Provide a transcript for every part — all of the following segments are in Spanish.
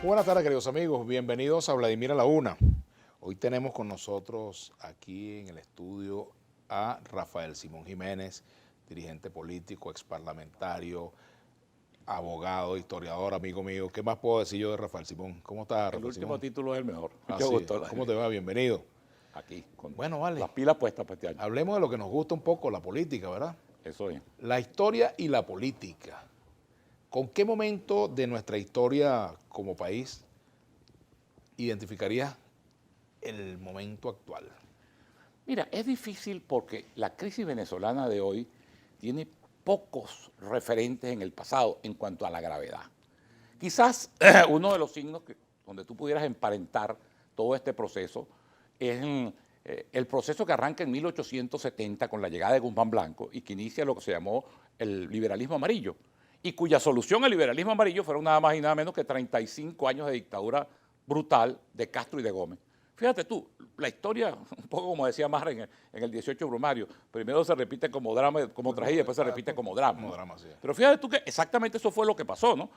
Buenas tardes, queridos amigos. Bienvenidos a Vladimir a la Una. Hoy tenemos con nosotros aquí en el estudio a Rafael Simón Jiménez, dirigente político, exparlamentario, abogado, historiador, amigo mío. ¿Qué más puedo decir yo de Rafael Simón? ¿Cómo estás, Rafael El último Simón? título es el mejor. Mucho gusto. ¿Cómo te va? Bienvenido. Aquí, con Bueno, vale. las pilas puestas para este año. Hablemos de lo que nos gusta un poco, la política, ¿verdad? Eso es. La historia y la política. ¿Con qué momento de nuestra historia como país identificarías el momento actual? Mira, es difícil porque la crisis venezolana de hoy tiene pocos referentes en el pasado en cuanto a la gravedad. Quizás uno de los signos donde tú pudieras emparentar todo este proceso es el proceso que arranca en 1870 con la llegada de Guzmán Blanco y que inicia lo que se llamó el liberalismo amarillo, y cuya solución al liberalismo amarillo fueron nada más y nada menos que 35 años de dictadura brutal de Castro y de Gómez. Fíjate tú, la historia, un poco como decía Marra en el 18 Brumario, primero se repite como drama, como tragedia, después se repite como drama. Como drama, sí. Pero fíjate tú que exactamente eso fue lo que pasó, ¿no?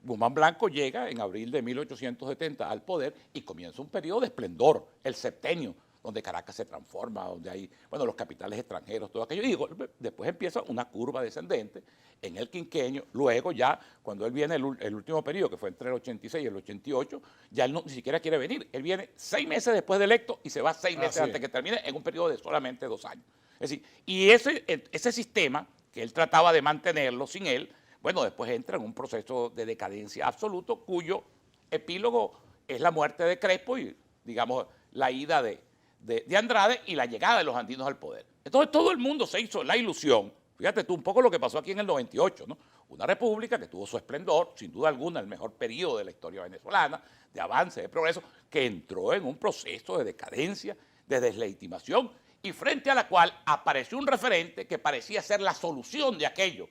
Guzmán Blanco llega en abril de 1870 al poder y comienza un periodo de esplendor, el septenio, donde Caracas se transforma, donde hay, bueno, los capitales extranjeros, todo aquello. Y después empieza una curva descendente en el quinquenio. Luego ya, cuando él viene el último periodo, que fue entre el 86 y el 88, ya él ni siquiera quiere venir. Él viene 6 meses después de electo y se va 6 meses antes que termine en un periodo de solamente 2 años. Es decir, y ese sistema, que él trataba de mantenerlo sin él, bueno, después entra en un proceso de decadencia absoluto, cuyo epílogo es la muerte de Crespo y, digamos, la ida de Andrade y la llegada de los andinos al poder. Entonces todo el mundo se hizo la ilusión, fíjate tú, un poco lo que pasó aquí en el 98, ¿no? Una república que tuvo su esplendor, sin duda alguna el mejor periodo de la historia venezolana, de avance, de progreso, que entró en un proceso de decadencia, de deslegitimación, y frente a la cual apareció un referente que parecía ser la solución de aquello.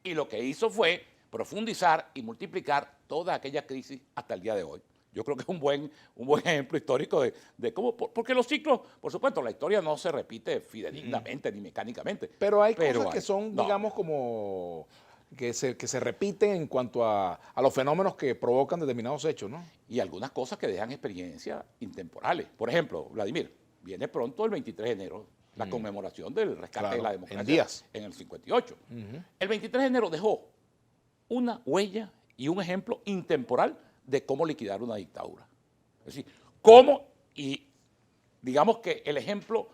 Y lo que hizo fue profundizar y multiplicar toda aquella crisis hasta el día de hoy. Yo creo que es un buen ejemplo histórico de cómo, porque los ciclos, por supuesto, la historia no se repite fidedignamente ni mecánicamente. Pero hay cosas que son, digamos, como que se repiten en cuanto a los fenómenos que provocan determinados hechos, ¿no? Y algunas cosas que dejan experiencias intemporales. Por ejemplo, Vladimir, viene pronto el 23 de enero, la conmemoración del rescate de la democracia en días. En el 58. El 23 de enero dejó una huella y un ejemplo intemporal de cómo liquidar una dictadura. Es decir, cómo, y digamos que el ejemplo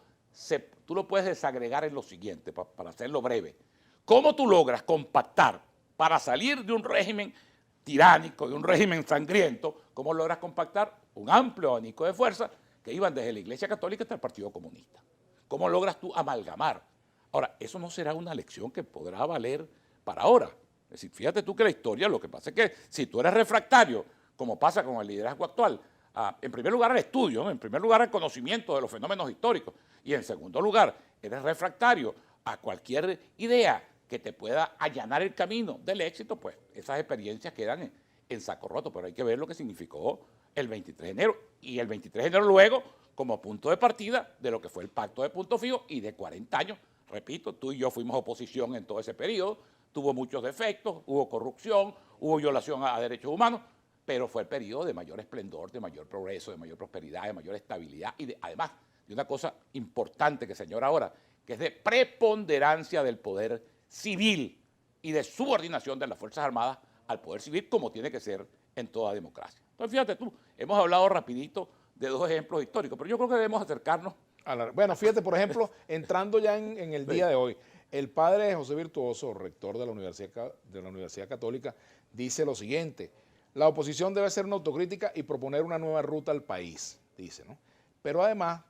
tú lo puedes desagregar en lo siguiente, para hacerlo breve. ¿Cómo tú logras compactar para salir de un régimen tiránico, de un régimen sangriento, cómo logras compactar un amplio abanico de fuerzas que iban desde la Iglesia Católica hasta el Partido Comunista? ¿Cómo logras tú amalgamar? Ahora, eso no será una lección que podrá valer para ahora. Es decir, fíjate tú que la historia, lo que pasa es que si tú eres refractario, como pasa con el liderazgo actual, en primer lugar al estudio, ¿no? En primer lugar al conocimiento de los fenómenos históricos, y en segundo lugar eres refractario a cualquier idea que te pueda allanar el camino del éxito, pues esas experiencias quedan en saco roto, pero hay que ver lo que significó el 23 de enero, y el 23 de enero luego como punto de partida de lo que fue el pacto de Punto Fijo y de 40 años, repito, tú y yo fuimos oposición en todo ese periodo, tuvo muchos defectos, hubo corrupción, hubo violación a derechos humanos, pero fue el periodo de mayor esplendor, de mayor progreso, de mayor prosperidad, de mayor estabilidad y además de una cosa importante que señora ahora, que es de preponderancia del poder civil y de subordinación de las Fuerzas Armadas al poder civil, como tiene que ser en toda democracia. Entonces, fíjate tú, hemos hablado rapidito de 2 ejemplos históricos, pero yo creo que debemos acercarnos. Bueno, fíjate, por ejemplo, entrando ya en el día de hoy, el padre José Virtuoso, rector de la Universidad Católica, dice lo siguiente: la oposición debe hacer una autocrítica y proponer una nueva ruta al país, dice, ¿no? Pero además,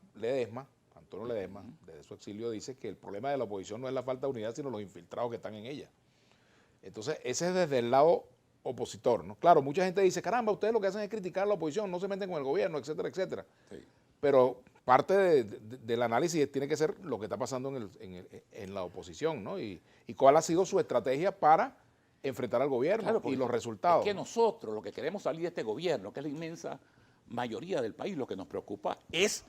Antonio Ledesma, desde su exilio, dice que el problema de la oposición no es la falta de unidad, sino los infiltrados que están en ella. Entonces, ese es desde el lado opositor, ¿no? Claro, mucha gente dice, caramba, ustedes lo que hacen es criticar a la oposición, no se meten con el gobierno, etcétera, etcétera. Sí. Pero parte del análisis tiene que ser lo que está pasando en la oposición, ¿no? Y cuál ha sido su estrategia para enfrentar al gobierno, claro, y los resultados. Es que nosotros, lo que queremos salir de este gobierno, que es la inmensa mayoría del país, lo que nos preocupa es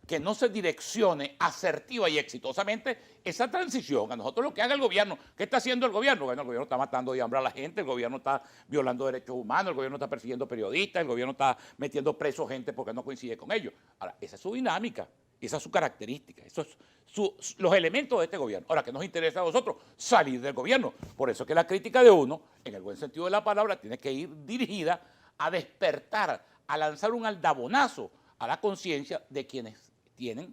que no se direccione asertiva y exitosamente esa transición. A nosotros lo que haga el gobierno, ¿qué está haciendo el gobierno? Bueno, el gobierno está matando de hambre a la gente, el gobierno está violando derechos humanos, el gobierno está persiguiendo periodistas, el gobierno está metiendo preso gente porque no coincide con ellos. Ahora, esa es su dinámica, esa es su característica, esos son los elementos de este gobierno. Ahora, ¿qué nos interesa a nosotros? Salir del gobierno. Por eso es que la crítica de uno, en el buen sentido de la palabra, tiene que ir dirigida a despertar, a lanzar un aldabonazo a la conciencia de quienes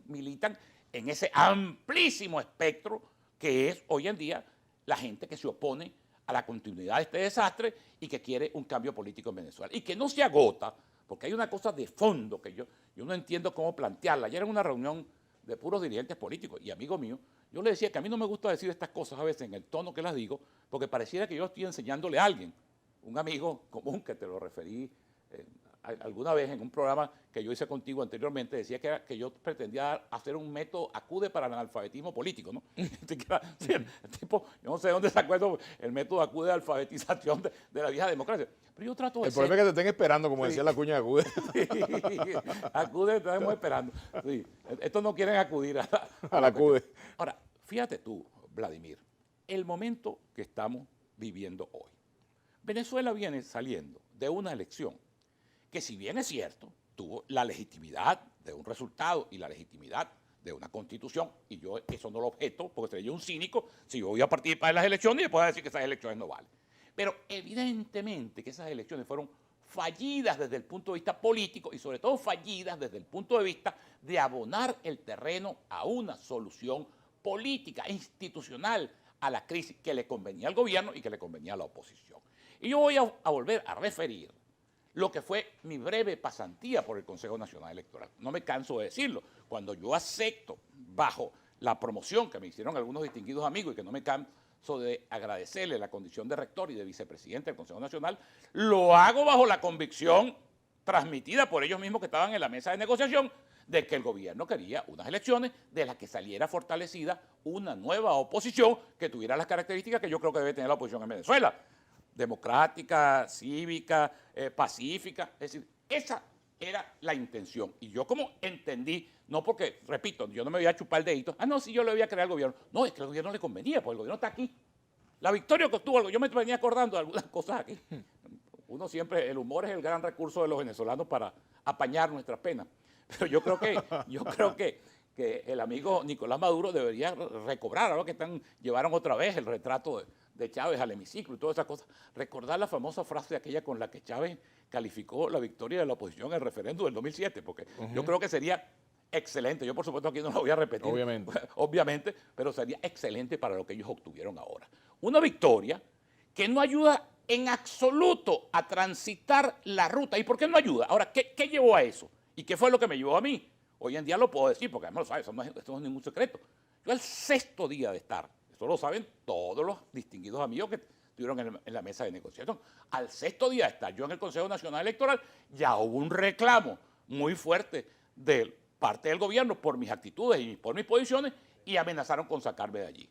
militan en ese amplísimo espectro que es hoy en día la gente que se opone a la continuidad de este desastre y que quiere un cambio político en Venezuela. Y que no se agota, porque hay una cosa de fondo que yo no entiendo cómo plantearla. Ayer en una reunión de puros dirigentes políticos y amigos míos, yo le decía que a mí no me gusta decir estas cosas a veces en el tono que las digo, porque pareciera que yo estoy enseñándole a alguien, un amigo común que te lo referí alguna vez en un programa que yo hice contigo anteriormente, decía que yo pretendía hacer un método acude para el analfabetismo político, ¿no? Sí, el tipo, yo no sé de dónde sacó eso, el método acude de alfabetización de la vieja democracia. Pero yo trato de El problema es que te estén esperando, como decía la cuña de acude. Sí, acude, estamos esperando. Sí, estos no quieren acudir a la acude. Ahora, fíjate tú, Vladimir, el momento que estamos viviendo hoy. Venezuela viene saliendo de una elección que, si bien es cierto, tuvo la legitimidad de un resultado y la legitimidad de una constitución, y yo eso no lo objeto porque sería un cínico si yo voy a participar en las elecciones y después decir que esas elecciones no valen. Pero evidentemente que esas elecciones fueron fallidas desde el punto de vista político y sobre todo fallidas desde el punto de vista de abonar el terreno a una solución política, institucional a la crisis que le convenía al gobierno y que le convenía a la oposición. Y yo voy a volver a referir lo que fue mi breve pasantía por el Consejo Nacional Electoral. No me canso de decirlo. Cuando yo acepto, bajo la promoción que me hicieron algunos distinguidos amigos y que no me canso de agradecerle la condición de rector y de vicepresidente del Consejo Nacional, lo hago bajo la convicción transmitida por ellos mismos que estaban en la mesa de negociación de que el gobierno quería unas elecciones de las que saliera fortalecida una nueva oposición que tuviera las características que yo creo que debe tener la oposición en Venezuela: democrática, cívica, pacífica. Es decir, esa era la intención. Y yo, como entendí, no porque, repito, yo no me voy a chupar el dedito, no, si yo le voy a crear al gobierno. No, es que al gobierno le convenía, porque el gobierno está aquí. La victoria que obtuvo, yo me venía acordando de algunas cosas aquí. Uno siempre, el humor es el gran recurso de los venezolanos para apañar nuestras penas. Pero yo creo que el amigo Nicolás Maduro debería recobrar, ahora que llevaron otra vez el retrato de Chávez al hemiciclo y todas esas cosas, recordar la famosa frase aquella con la que Chávez calificó la victoria de la oposición en el referéndum del 2007, porque yo creo que sería excelente. Yo, por supuesto, aquí no lo voy a repetir, obviamente, pero sería excelente para lo que ellos obtuvieron ahora. Una victoria que no ayuda en absoluto a transitar la ruta. ¿Y por qué no ayuda? Ahora, ¿qué llevó a eso? ¿Y qué fue lo que me llevó a mí? Hoy en día lo puedo decir, porque además lo sabes, esto no es ningún secreto. Yo, al 6º día de estar, esto lo saben todos los distinguidos amigos que estuvieron en la mesa de negociación, al 6º día de estar yo en el Consejo Nacional Electoral, ya hubo un reclamo muy fuerte de parte del gobierno por mis actitudes y por mis posiciones, y amenazaron con sacarme de allí.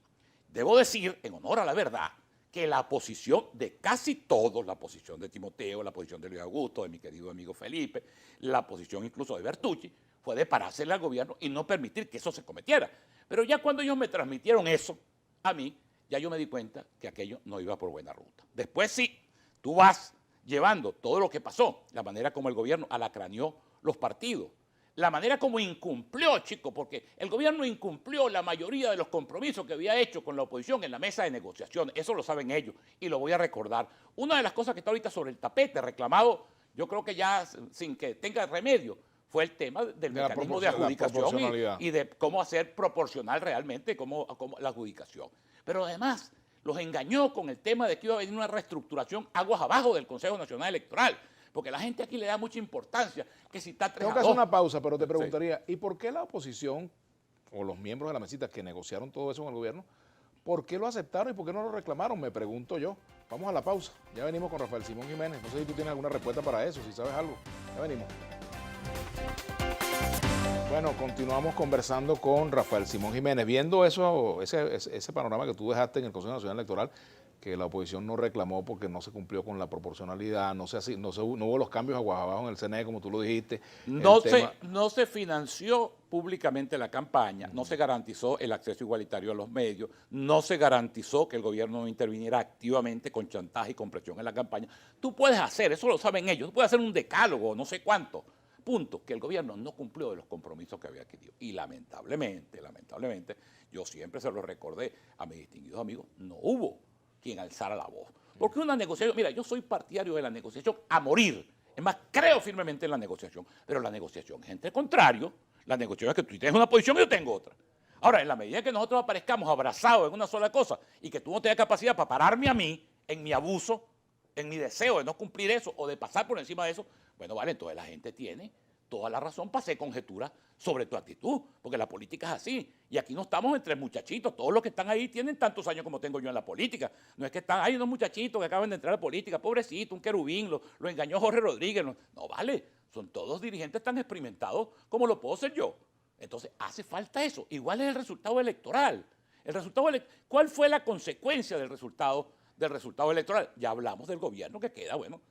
Debo decir, en honor a la verdad, que la posición de casi todos, la posición de Timoteo, la posición de Luis Augusto, de mi querido amigo Felipe, la posición incluso de Bertucci, fue de parársele al gobierno y no permitir que eso se cometiera. Pero ya cuando ellos me transmitieron eso a mí, ya yo me di cuenta que aquello no iba por buena ruta. Después sí, tú vas llevando todo lo que pasó, la manera como el gobierno alacraneó los partidos, la manera como incumplió, chicos, porque el gobierno incumplió la mayoría de los compromisos que había hecho con la oposición en la mesa de negociación. Eso lo saben ellos y lo voy a recordar. Una de las cosas que está ahorita sobre el tapete, reclamado, yo creo que ya sin que tenga remedio, fue el tema del mecanismo de adjudicación y de cómo hacer proporcional realmente cómo la adjudicación. Pero además los engañó con el tema de que iba a venir una reestructuración aguas abajo del Consejo Nacional Electoral. Porque la gente aquí le da mucha importancia que si está 3-2. Tengo que hacer una pausa, pero te preguntaría, ¿y por qué la oposición o los miembros de la mesita que negociaron todo eso con el gobierno, por qué lo aceptaron y por qué no lo reclamaron? Me pregunto yo. Vamos a la pausa. Ya venimos con Rafael Simón Jiménez. No sé si tú tienes alguna respuesta para eso, si sabes algo. Ya venimos. Bueno, continuamos conversando con Rafael Simón Jiménez. Viendo eso, ese panorama que tú dejaste en el Consejo Nacional Electoral, que la oposición no reclamó porque no se cumplió con la proporcionalidad, no hubo los cambios aguas abajo en el CNE, como tú lo dijiste. No se financió públicamente la campaña, no se garantizó el acceso igualitario a los medios, no se garantizó que el gobierno no interviniera activamente con chantaje y con presión en la campaña. Tú puedes hacer, eso lo saben ellos, tú puedes hacer un decálogo, no sé cuánto, punto, que el gobierno no cumplió de los compromisos que había adquirido. Y lamentablemente, yo siempre se lo recordé a mis distinguidos amigos, no hubo quien alzara la voz. Porque una negociación, mira, yo soy partidario de la negociación a morir. Es más, creo firmemente en la negociación, pero la negociación es entre contrarios. La negociación es que tú tienes una posición y yo tengo otra. Ahora, en la medida que nosotros aparezcamos abrazados en una sola cosa y que tú no tengas capacidad para pararme a mí en mi abuso, en mi deseo de no cumplir eso o de pasar por encima de eso, bueno, vale, entonces la gente tiene toda la razón para hacer conjeturas sobre tu actitud, porque la política es así. Y aquí no estamos entre muchachitos, todos los que están ahí tienen tantos años como tengo yo en la política. No es que están, hay unos muchachitos que acaban de entrar a la política, pobrecito, un querubín, lo engañó Jorge Rodríguez. No vale, son todos dirigentes tan experimentados como lo puedo ser yo. Entonces hace falta eso. Igual es el resultado electoral. ¿Cuál fue la consecuencia del resultado electoral? Ya hablamos del gobierno que queda, bueno,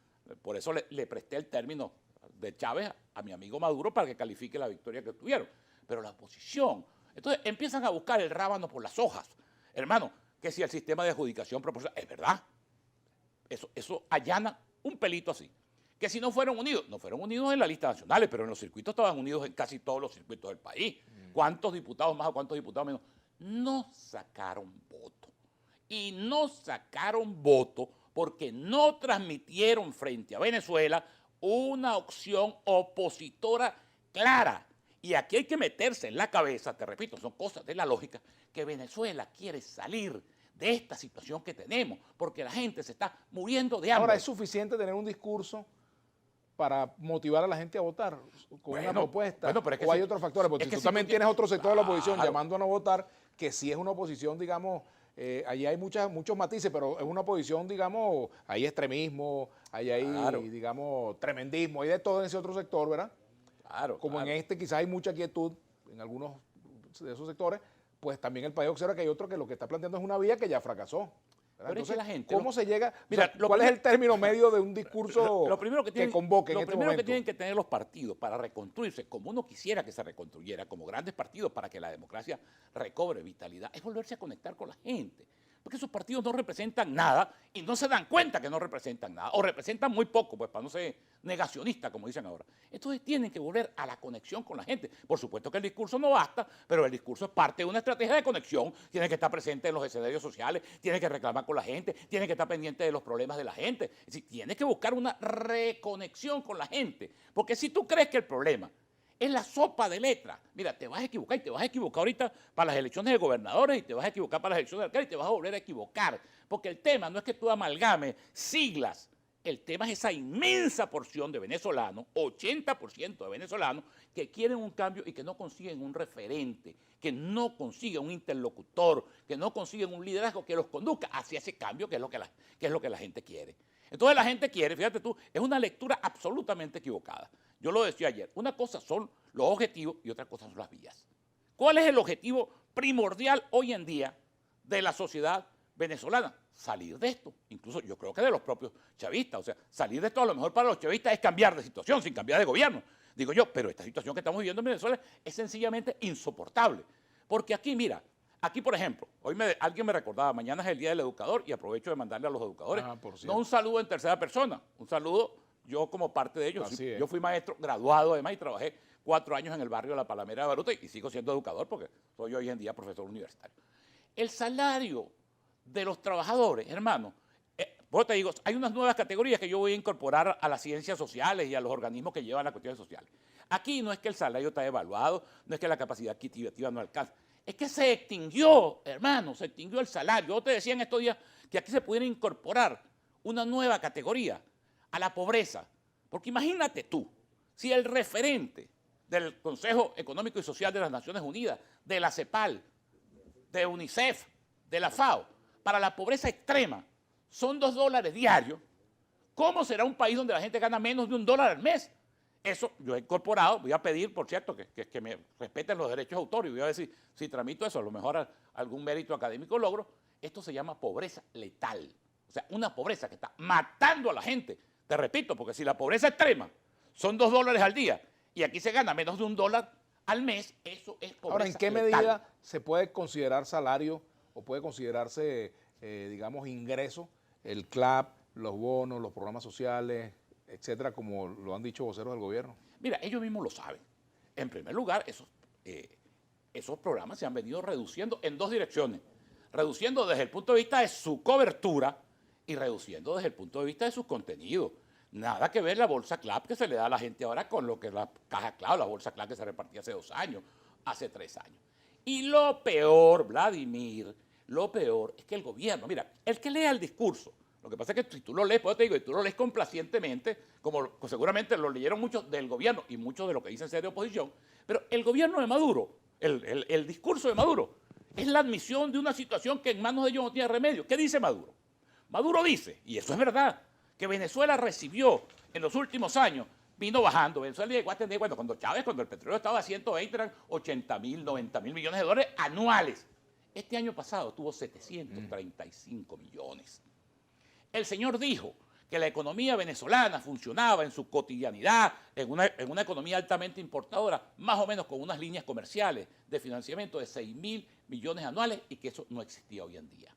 por eso le presté el término de Chávez a mi amigo Maduro para que califique la victoria que tuvieron. Pero la oposición, entonces empiezan a buscar el rábano por las hojas. Hermano, que si el sistema de adjudicación proporciona, es verdad, eso allana un pelito así. Que si no fueron unidos en la lista nacional, pero en los circuitos estaban unidos en casi todos los circuitos del país. ¿Cuántos diputados más o cuántos diputados menos? No sacaron voto. Y no sacaron voto porque no transmitieron frente a Venezuela una opción opositora clara. Y aquí hay que meterse en la cabeza, te repito, son cosas de la lógica, que Venezuela quiere salir de esta situación que tenemos, porque la gente se está muriendo de hambre. Ahora, ¿es suficiente tener un discurso para motivar a la gente a votar con una propuesta? Bueno, pero es que ¿O hay otros factores? Porque tú también tienes otro sector de la oposición llamando a no votar, que sí es una oposición, digamos, allí hay muchos matices, pero es una oposición, digamos, hay extremismo, hay digamos, tremendismo, hay de todo en ese otro sector, ¿verdad? Como en este quizás hay mucha quietud en algunos de esos sectores, pues también el país observa que hay otro que lo que está planteando es una vía que ya fracasó. Pero entonces, es que la gente, ¿cómo se llega? Mira, ¿cuál es el término medio de un discurso que convoque en este momento? Lo primero que tienen que tener los partidos para reconstruirse, como uno quisiera que se reconstruyera, como grandes partidos para que la democracia recobre vitalidad, es volverse a conectar con la gente. Porque esos partidos no representan nada y no se dan cuenta que no representan nada, o representan muy poco, pues para no ser negacionista, como dicen ahora. Entonces tienen que volver a la conexión con la gente. Por supuesto que el discurso no basta, pero el discurso es parte de una estrategia de conexión. Tiene que estar presente en los escenarios sociales, tiene que reclamar con la gente, tiene que estar pendiente de los problemas de la gente. Es decir, tiene que buscar una reconexión con la gente. Porque si tú crees que el problema es la sopa de letras, mira, te vas a equivocar y te vas a equivocar ahorita para las elecciones de gobernadores y te vas a equivocar para las elecciones de alcaldes y te vas a volver a equivocar. Porque el tema no es que tú amalgames siglas, el tema es esa inmensa porción de venezolanos, 80% de venezolanos, que quieren un cambio y que no consiguen un referente, que no consiguen un interlocutor, que no consiguen un liderazgo que los conduzca hacia ese cambio que es lo que la gente quiere. Entonces la gente quiere, fíjate tú, es una lectura absolutamente equivocada. Yo lo decía ayer, una cosa son los objetivos y otra cosa son las vías. ¿Cuál es el objetivo primordial hoy en día de la sociedad venezolana? Salir de esto. Incluso yo creo que de los propios chavistas. O sea, salir de esto a lo mejor para los chavistas es cambiar de situación, sin cambiar de gobierno. Digo yo, pero esta situación que estamos viviendo en Venezuela es sencillamente insoportable. Porque aquí, mira, aquí, por ejemplo, alguien me recordaba, mañana es el Día del Educador y aprovecho de mandarle a los educadores, no un saludo en tercera persona, un saludo yo como parte de ellos. Yo fui maestro graduado además y trabajé 4 años en el barrio de La Palamera de Baruta y sigo siendo educador porque soy hoy en día profesor universitario. El salario de los trabajadores, hermano, vos te digo, hay unas nuevas categorías que yo voy a incorporar a las ciencias sociales y a los organismos que llevan las cuestiones sociales. Aquí no es que el salario está evaluado, no es que la capacidad adquisitiva no alcanza. Es que se extinguió, hermano, se extinguió el salario. Yo te decía en estos días que aquí se pudiera incorporar una nueva categoría a la pobreza. Porque imagínate tú, si el referente del Consejo Económico y Social de las Naciones Unidas, de la CEPAL, de UNICEF, de la FAO, para la pobreza extrema son $2 diarios, ¿cómo será un país donde la gente gana menos de $1 al mes? Eso yo he incorporado, voy a pedir, por cierto, que me respeten los derechos de autor y voy a decir, si tramito eso, a lo mejor algún mérito académico logro, Esto se llama pobreza letal. O sea, una pobreza que está matando a la gente. Te repito, porque si la pobreza extrema son $2 al día y aquí se gana menos de $1 al mes, eso es pobreza Ahora, ¿en qué letal. medida se puede considerar salario o puede considerarse, digamos, ingreso, el CLAP, los bonos, los programas sociales, etcétera, como lo han dicho voceros del gobierno? Mira, ellos mismos lo saben. En primer lugar, esos programas se han venido reduciendo en dos direcciones. Reduciendo desde el punto de vista de su cobertura y reduciendo desde el punto de vista de sus contenidos. Nada que ver la bolsa CLAP que se le da a la gente ahora con lo que la caja CLAP, la bolsa CLAP que se repartía hace 2 años, hace 3 años. Y lo peor, Vladimir, lo peor es que el gobierno, mira, el que lea el discurso, lo que pasa es que si tú lo lees, pues te digo, y tú lo lees complacientemente, como seguramente lo leyeron muchos del gobierno y muchos de lo que dicen ser de oposición, pero el gobierno de Maduro, el discurso de Maduro, es la admisión de una situación que en manos de ellos no tiene remedio. ¿Qué dice Maduro? Maduro dice, y eso es verdad, que Venezuela recibió en los últimos años, vino bajando. Venezuela llegó a tener, bueno, cuando el petróleo estaba a 120, eran 80.000, 90.000 millones de dólares anuales. Este año pasado tuvo 735 millones. El señor dijo que la economía venezolana funcionaba en su cotidianidad, en una economía altamente importadora, más o menos con unas líneas comerciales de financiamiento de 6.000 millones anuales y que eso no existía hoy en día.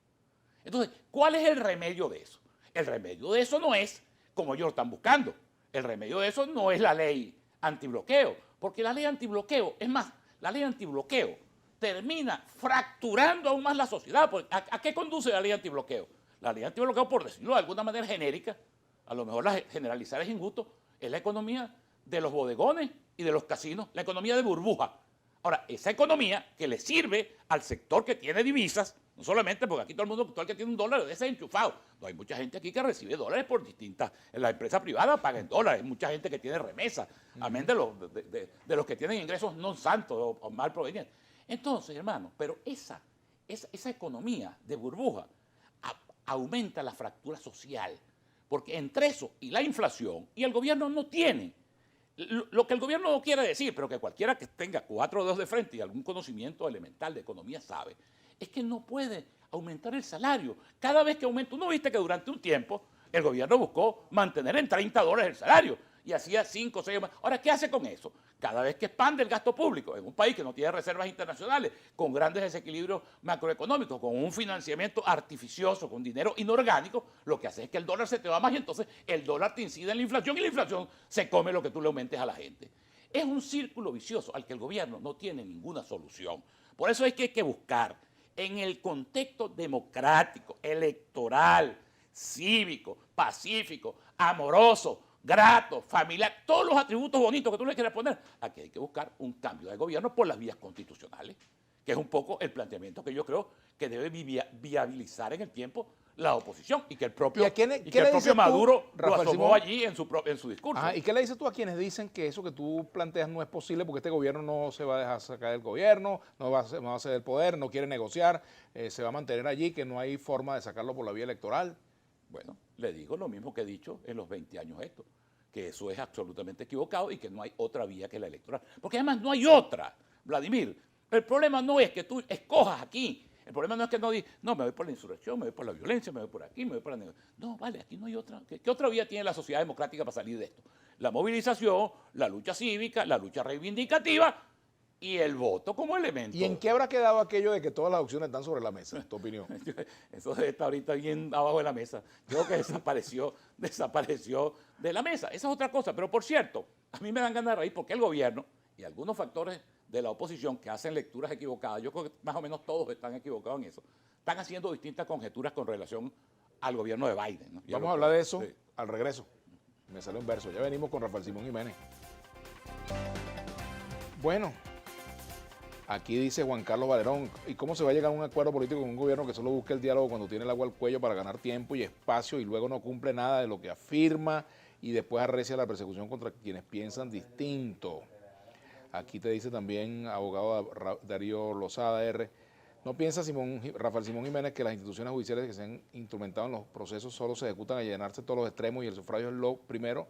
Entonces, ¿cuál es el remedio de eso? El remedio de eso no es como ellos lo están buscando. El remedio de eso no es la ley antibloqueo, porque la ley antibloqueo, es más, la ley antibloqueo termina fracturando aún más la sociedad. ¿A qué conduce la ley antibloqueo? La ley antibloqueo, por decirlo de alguna manera genérica, a lo mejor generalizar es injusto, es la economía de los bodegones y de los casinos, la economía de burbuja. Ahora, esa economía que le sirve al sector que tiene divisas, no solamente porque aquí todo el el que tiene $1 es enchufado. No, hay mucha gente aquí que recibe dólares por distintas. En la empresa privada pagan dólares. Hay mucha gente que tiene remesas, amén de los que tienen ingresos no santos o mal provenientes. Entonces, hermano, pero esa economía de burbuja aumenta la fractura social. Porque entre eso y la inflación, y el gobierno no tiene lo que el gobierno no quiere decir, pero que cualquiera que tenga 4 dedos de frente y algún conocimiento elemental de economía sabe, es que no puede aumentar el salario. Cada vez que aumenta, uno viste que durante un tiempo el gobierno buscó mantener en $30 el salario y hacía 5 o 6 más. Ahora, ¿qué hace con eso? Cada vez que expande el gasto público en un país que no tiene reservas internacionales, con grandes desequilibrios macroeconómicos, con un financiamiento artificioso, con dinero inorgánico, lo que hace es que el dólar se te va más y entonces el dólar te incide en la inflación y la inflación se come lo que tú le aumentes a la gente. Es un círculo vicioso al que el gobierno no tiene ninguna solución. Por eso es que hay que buscar en el contexto democrático, electoral, cívico, pacífico, amoroso, grato, familiar, todos los atributos bonitos que tú le quieras poner. Aquí hay que buscar un cambio de gobierno por las vías constitucionales, que es un poco el planteamiento que yo creo que debe viabilizar en el tiempo la oposición y que el propio, Maduro lo asomó allí en su discurso. Ajá, ¿y qué le dices tú a quienes dicen que eso que tú planteas no es posible porque este gobierno no se va a dejar sacar del gobierno, no va a ceder el poder, no quiere negociar, se va a mantener allí, que no hay forma de sacarlo por la vía electoral? Bueno, le digo lo mismo que he dicho en los 20 años esto, que eso es absolutamente equivocado y que no hay otra vía que la electoral. Porque además no hay otra, Vladimir. El problema no es que tú escojas aquí. El problema no es que no digas, no, me voy por la insurrección, me voy por la violencia, me voy por aquí, me voy por la negociación. No, vale, aquí no hay otra. ¿Qué otra vía tiene la sociedad democrática para salir de esto? La movilización, la lucha cívica, la lucha reivindicativa y el voto como elemento. ¿Y en qué habrá quedado aquello de que todas las opciones están sobre la mesa, en tu opinión? Eso está ahorita bien abajo de la mesa. Creo que desapareció de la mesa. Esa es otra cosa. Pero por cierto, a mí me dan ganas de reír porque el gobierno y algunos factores de la oposición que hacen lecturas equivocadas, yo creo que más o menos todos están equivocados en eso, están haciendo distintas conjeturas con relación al gobierno de Biden, ¿no? Vamos a hablar de eso al regreso. Me sale un verso. Ya venimos con Rafael Simón Jiménez. Bueno, aquí dice Juan Carlos Valerón, ¿y cómo se va a llegar a un acuerdo político con un gobierno que solo busca el diálogo cuando tiene el agua al cuello para ganar tiempo y espacio y luego no cumple nada de lo que afirma y después arrecia la persecución contra quienes piensan distinto? Aquí te dice también, abogado Darío Lozada R., ¿no piensa Rafael Simón Jiménez que las instituciones judiciales que se han instrumentado en los procesos solo se ejecutan a llenarse todos los extremos y el sufragio es lo primero?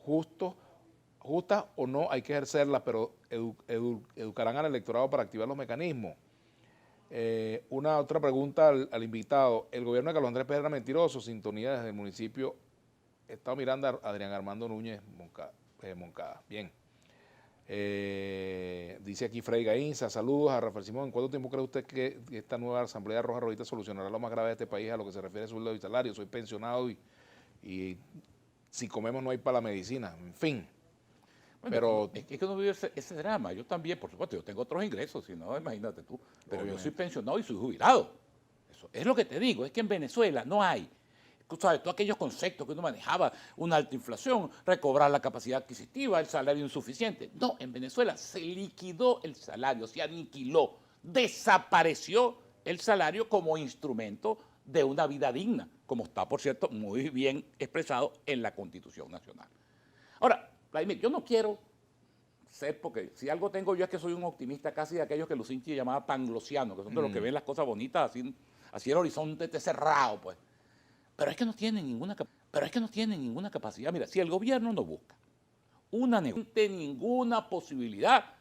Justas o no hay que ejercerlas, pero educarán al electorado para activar los mecanismos. Una otra pregunta al invitado. ¿El gobierno de Carlos Andrés Pérez era mentiroso? Sintonía desde el municipio Estado Miranda, Adrián Armando Núñez Moncada. Bien. Dice aquí Freddy Gainza, saludos a Rafael Simón. ¿En cuánto tiempo cree usted que esta nueva Asamblea Roja Rojita solucionará lo más grave de este país a lo que se refiere a sueldo y salario? Soy pensionado y si comemos no hay para la medicina. En fin. Bueno, Pero es que uno vive ese drama. Yo también, por supuesto, yo tengo otros ingresos, si no, imagínate tú. Pero obviamente, yo soy pensionado y soy jubilado. Eso es lo que te digo, es que en Venezuela no hay, tú sabes, todos aquellos conceptos que uno manejaba, una alta inflación, recobrar la capacidad adquisitiva, el salario insuficiente. No, en Venezuela se liquidó el salario, se aniquiló, desapareció el salario como instrumento de una vida digna, como está, por cierto, muy bien expresado en la Constitución Nacional. Ahora, Vladimir, yo no quiero ser, porque si algo tengo yo es que soy un optimista casi de aquellos que Lucinchi llamaba panglosianos, que son de los que ven las cosas bonitas así el horizonte esté cerrado, pues. Pero es que no tienen ninguna capacidad. Mira, si el gobierno no busca ninguna posibilidad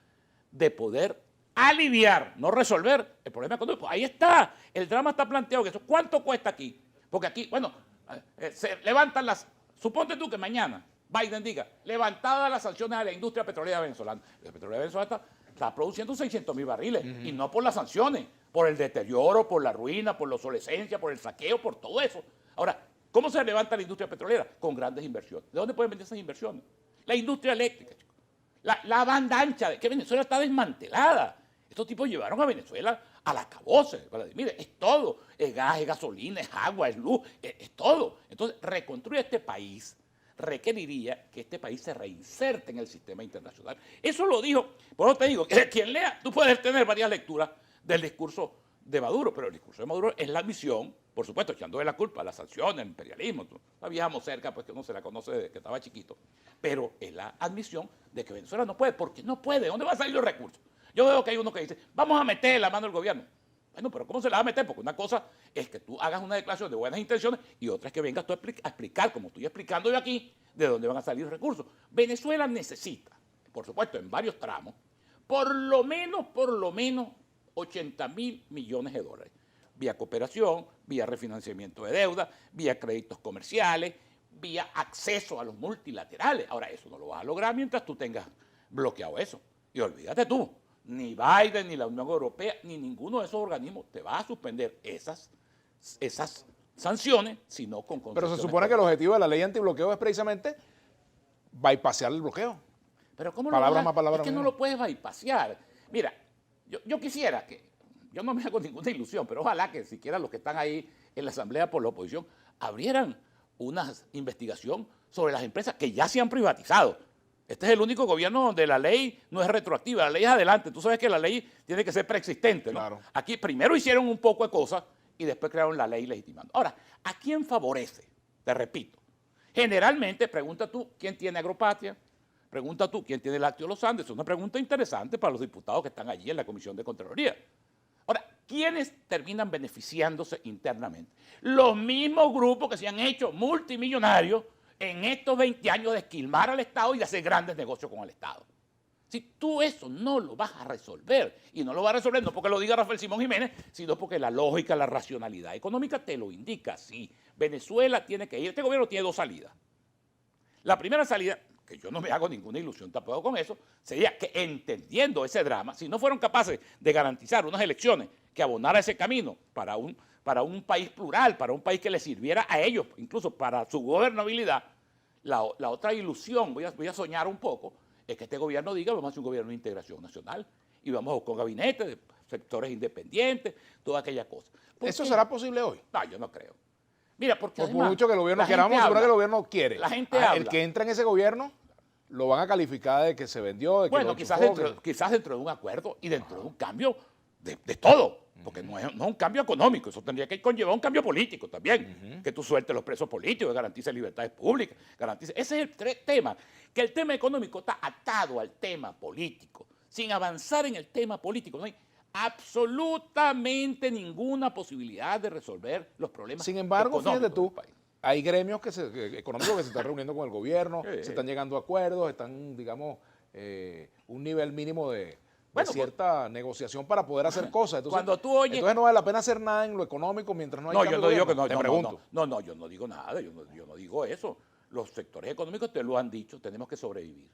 de poder aliviar, no resolver el problema económico, ahí está, el drama está planteado. ¿Cuánto cuesta aquí? Porque aquí, bueno, se levantan suponte tú que mañana Biden diga, levantadas las sanciones a la industria petrolera venezolana. La petrolera venezolana está produciendo 600.000 barriles, y no por las sanciones, por el deterioro, por la ruina, por la obsolescencia, por el saqueo, por todo eso. Ahora, ¿cómo se levanta la industria petrolera? Con grandes inversiones. ¿De dónde pueden venir esas inversiones? La industria eléctrica, chicos. La banda ancha, que Venezuela está desmantelada. Estos tipos llevaron a Venezuela al acabose. Mire, es todo. Es gas, es gasolina, es agua, es luz, es todo. Entonces, reconstruir este país requeriría que este país se reinserte en el sistema internacional. Eso lo dijo, por eso te digo, que quien lea, tú puedes tener varias lecturas del discurso de Maduro, pero el discurso de Maduro es la admisión, por supuesto, echándole la culpa a las sanciones, al imperialismo. La viajamos cerca, pues que uno se la conoce desde que estaba chiquito, pero es la admisión de que Venezuela no puede, porque no puede. ¿Dónde van a salir los recursos? Yo veo que hay uno que dice, vamos a meter la mano al gobierno. Bueno, pero ¿cómo se la va a meter? Porque una cosa es que tú hagas una declaración de buenas intenciones y otra es que vengas tú a explicar, como estoy explicando yo aquí, de dónde van a salir los recursos. Venezuela necesita, por supuesto, en varios tramos, por lo menos 80.000 millones de dólares. Vía cooperación, vía refinanciamiento de deuda, vía créditos comerciales, vía acceso a los multilaterales. Ahora, eso no lo vas a lograr mientras tú tengas bloqueado eso. Y olvídate tú, ni Biden, ni la Unión Europea, ni ninguno de esos organismos te va a suspender esas sanciones, sino con concesiones. Pero se supone que el objetivo de la ley antibloqueo es precisamente bypassear el bloqueo. Pero ¿cómo palabra lo más, palabra es que menos. no lo puedes bypassear. Mira, yo quisiera que, yo no me hago ninguna ilusión, pero ojalá que siquiera los que están ahí en la Asamblea por la oposición abrieran una investigación sobre las empresas que ya se han privatizado. Este es el único gobierno donde la ley no es retroactiva, la ley es adelante. Tú sabes que la ley tiene que ser preexistente, ¿no? Claro. Aquí primero hicieron un poco de cosas y después crearon la ley legitimando. Ahora, ¿a quién favorece? Te repito. Generalmente, pregunta tú, ¿quién tiene Agropatria? Pregunta tú, ¿quién tiene Lácteos Los Andes? Es una pregunta interesante para los diputados que están allí en la Comisión de Contraloría. Ahora, ¿quiénes terminan beneficiándose internamente? Los mismos grupos que se han hecho multimillonarios en estos 20 años de esquilmar al Estado y de hacer grandes negocios con el Estado. Si tú eso no lo vas a resolver, y no lo vas a resolver no porque lo diga Rafael Simón Jiménez, sino porque la lógica, la racionalidad económica te lo indica. Sí, Venezuela tiene que ir, este gobierno tiene dos salidas. La primera salida, que yo no me hago ninguna ilusión tampoco con eso, sería que entendiendo ese drama, si no fueron capaces de garantizar unas elecciones que abonara ese camino para un país plural, para un país que les sirviera a ellos, incluso para su gobernabilidad, la otra ilusión, voy a soñar un poco, es que este gobierno diga, vamos a hacer un gobierno de integración nacional y vamos con gabinetes de sectores independientes, toda aquella cosa. ¿Eso será posible hoy? No, yo no creo. Mira, porque Por además, mucho que el gobierno quiera, vamos a suponer que el gobierno quiere. La gente habla. El que entra en ese gobierno lo van a calificar de que se vendió, de que bueno, lo quizás chocó, quizás dentro de un acuerdo y dentro de un cambio de todo. Porque no es un cambio económico, eso tendría que conllevar un cambio político también. Que tú sueltes los presos políticos, que garantices libertades públicas, garantices. Ese es el tema, que el tema económico está atado al tema político. Sin avanzar en el tema político, no hay absolutamente ninguna posibilidad de resolver los problemas. Sin embargo, fíjate económicos tú, del país. hay gremios económicos que se están reuniendo con el gobierno, Sí. se están llegando a acuerdos, están, digamos, un nivel mínimo de Bueno, cierta negociación para poder hacer cosas. Entonces, cuando tú oyes... entonces no vale la pena hacer nada en lo económico mientras no hay No, cambio yo no de digo que gobierno. no, Te pregunto. no, yo no digo nada, yo no digo eso. Los sectores económicos te lo han dicho, tenemos que sobrevivir.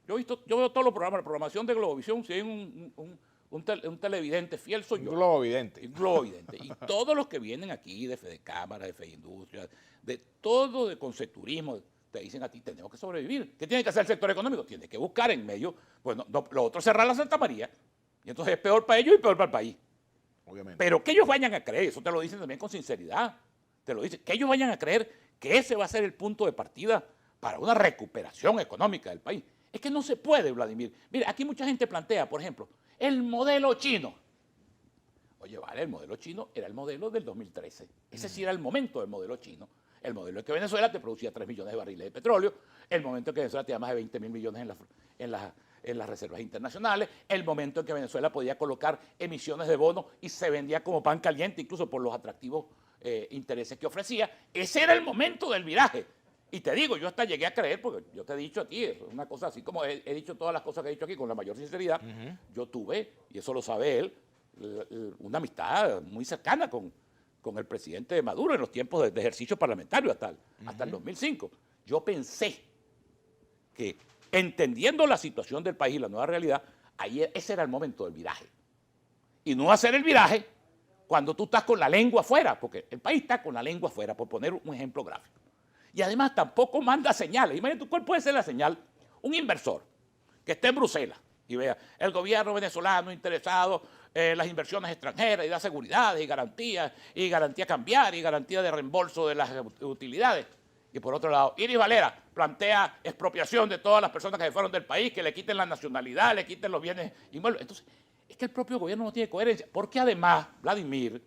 Yo veo todos los programas, la programación de Globovisión, si hay un televidente fiel soy yo. Un globo evidente. Un globo evidente. Y todos los que vienen aquí de Fedecámara, de Feindustria, de todo, de Concepturismo, te dicen a ti, tenemos que sobrevivir. ¿Qué tiene que hacer el sector económico? Tiene que buscar en medio, pues lo otro es cerrar la Santa María. Y entonces es peor para ellos y peor para el país. Obviamente. Pero que ellos vayan a creer, eso te lo dicen también con sinceridad, te lo dicen, que ellos vayan a creer que ese va a ser el punto de partida para una recuperación económica del país. Es que no se puede, Vladimir. Mira, aquí mucha gente plantea, por ejemplo, el modelo chino. Oye, vale, el modelo chino era el modelo del 2013. Ese sí era el momento del modelo chino. El modelo en que Venezuela te producía 3 millones de barriles de petróleo, el momento en que Venezuela tenía más de 20.000 millones en las reservas internacionales, el momento en que Venezuela podía colocar emisiones de bonos y se vendía como pan caliente, incluso por los atractivos intereses que ofrecía. Ese era el momento del viraje. Y te digo, yo hasta llegué a creer, porque yo te he dicho a ti, es una cosa así como he dicho todas las cosas que he dicho aquí con la mayor sinceridad, yo tuve, y eso lo sabe él, una amistad muy cercana con el presidente Maduro en los tiempos de ejercicio parlamentario hasta el 2005. Yo pensé que, entendiendo la situación del país y la nueva realidad, ese era el momento del viraje. Y no hacer el viraje cuando tú estás con la lengua afuera, porque el país está con la lengua afuera, por poner un ejemplo gráfico. Y además tampoco manda señales. Imagínate, ¿cuál puede ser la señal? Un inversor que esté en Bruselas y vea el gobierno venezolano interesado en las inversiones extranjeras y da seguridades y garantía cambiaria y garantía de reembolso de las utilidades. Y por otro lado, Iris Valera plantea expropiación de todas las personas que se fueron del país, que le quiten la nacionalidad, le quiten los bienes inmuebles. Entonces, es que el propio gobierno no tiene coherencia, porque además, Vladimir,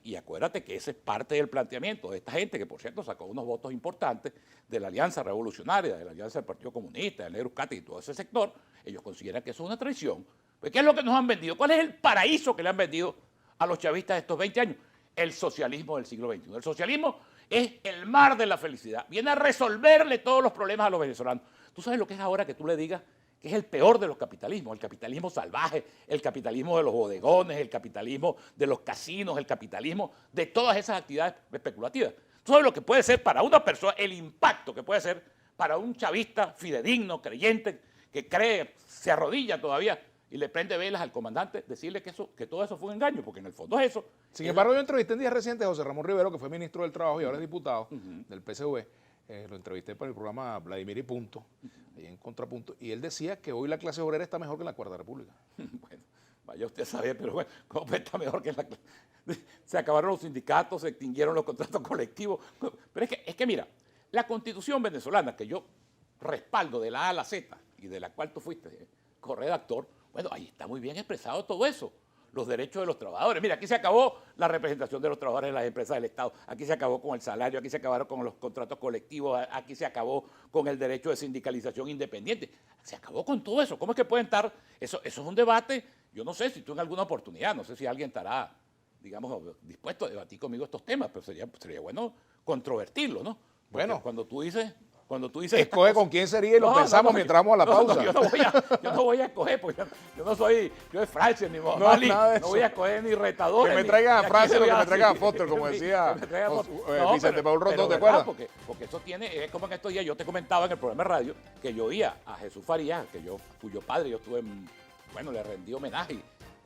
y acuérdate que ese es parte del planteamiento de esta gente, que por cierto sacó unos votos importantes de la Alianza Revolucionaria, de la Alianza del Partido Comunista, del Negro Cati y todo ese sector, ellos consideran que eso es una traición. Pues, ¿qué es lo que nos han vendido? ¿Cuál es el paraíso que le han vendido a los chavistas de estos 20 años? El socialismo del siglo XXI. El socialismo es el mar de la felicidad. Viene a resolverle todos los problemas a los venezolanos. ¿Tú sabes lo que es ahora que tú le digas que es el peor de los capitalismos? El capitalismo salvaje, el capitalismo de los bodegones, el capitalismo de los casinos, el capitalismo de todas esas actividades especulativas. ¿Tú sabes lo que puede ser para una persona, el impacto que puede ser para un chavista fidedigno, creyente, que cree, se arrodilla todavía y le prende velas al comandante, decirle que todo eso fue un engaño, porque en el fondo es eso. Sin embargo, yo entrevisté en días recientes a José Ramón Rivero, que fue ministro del Trabajo y ahora es diputado del PSV. Lo entrevisté para el programa Vladimir y Punto, ahí en Contrapunto, y él decía que hoy la clase obrera está mejor que en la Cuarta República. Bueno, vaya usted a saber, pero bueno, ¿cómo está mejor que en la clase? Se acabaron los sindicatos, se extinguieron los contratos colectivos. Pero es que mira, la Constitución venezolana, que yo respaldo de la A a la Z, y de la cual tú fuiste corredactor, bueno, ahí está muy bien expresado todo eso. Los derechos de los trabajadores. Mira, aquí se acabó la representación de los trabajadores en las empresas del Estado, aquí se acabó con el salario, aquí se acabaron con los contratos colectivos, aquí se acabó con el derecho de sindicalización independiente. Se acabó con todo eso. ¿Cómo es que pueden estar? Eso es un debate. Yo no sé si tú en alguna oportunidad, no sé si alguien estará, digamos, dispuesto a debatir conmigo estos temas, pero sería bueno controvertirlo, ¿no? Porque bueno, cuando tú dices escoge con quién sería y lo pensamos mientras vamos a la pausa. Yo no voy a escoger, porque yo soy Francia, ni nada de no voy a escoger ni retadores. Que me traigan a Francia o que me traigan a Foster, como decía Vicente Paul Rondón, ¿te acuerdas? Porque eso tiene, es como en estos días yo te comentaba en el programa de radio, que yo oía a Jesús Farías, cuyo padre yo estuve, le rendí homenaje,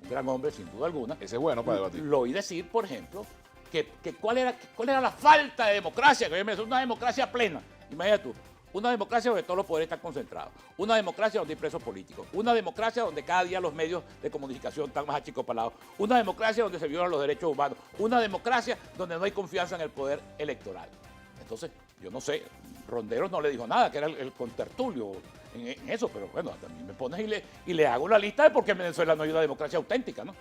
un gran hombre sin duda alguna. Ese es bueno para debatir. Lo oí decir, por ejemplo, que cuál era la falta de democracia, que es una democracia plena. Imagínate tú, una democracia donde todos los poderes están concentrados, una democracia donde hay presos políticos, una democracia donde cada día los medios de comunicación están más achicopalados, una democracia donde se violan los derechos humanos, una democracia donde no hay confianza en el poder electoral. Entonces, yo no sé, Ronderos no le dijo nada, que era el contertulio en eso, pero bueno, también me pones y le hago la lista de por qué en Venezuela no hay una democracia auténtica, ¿no?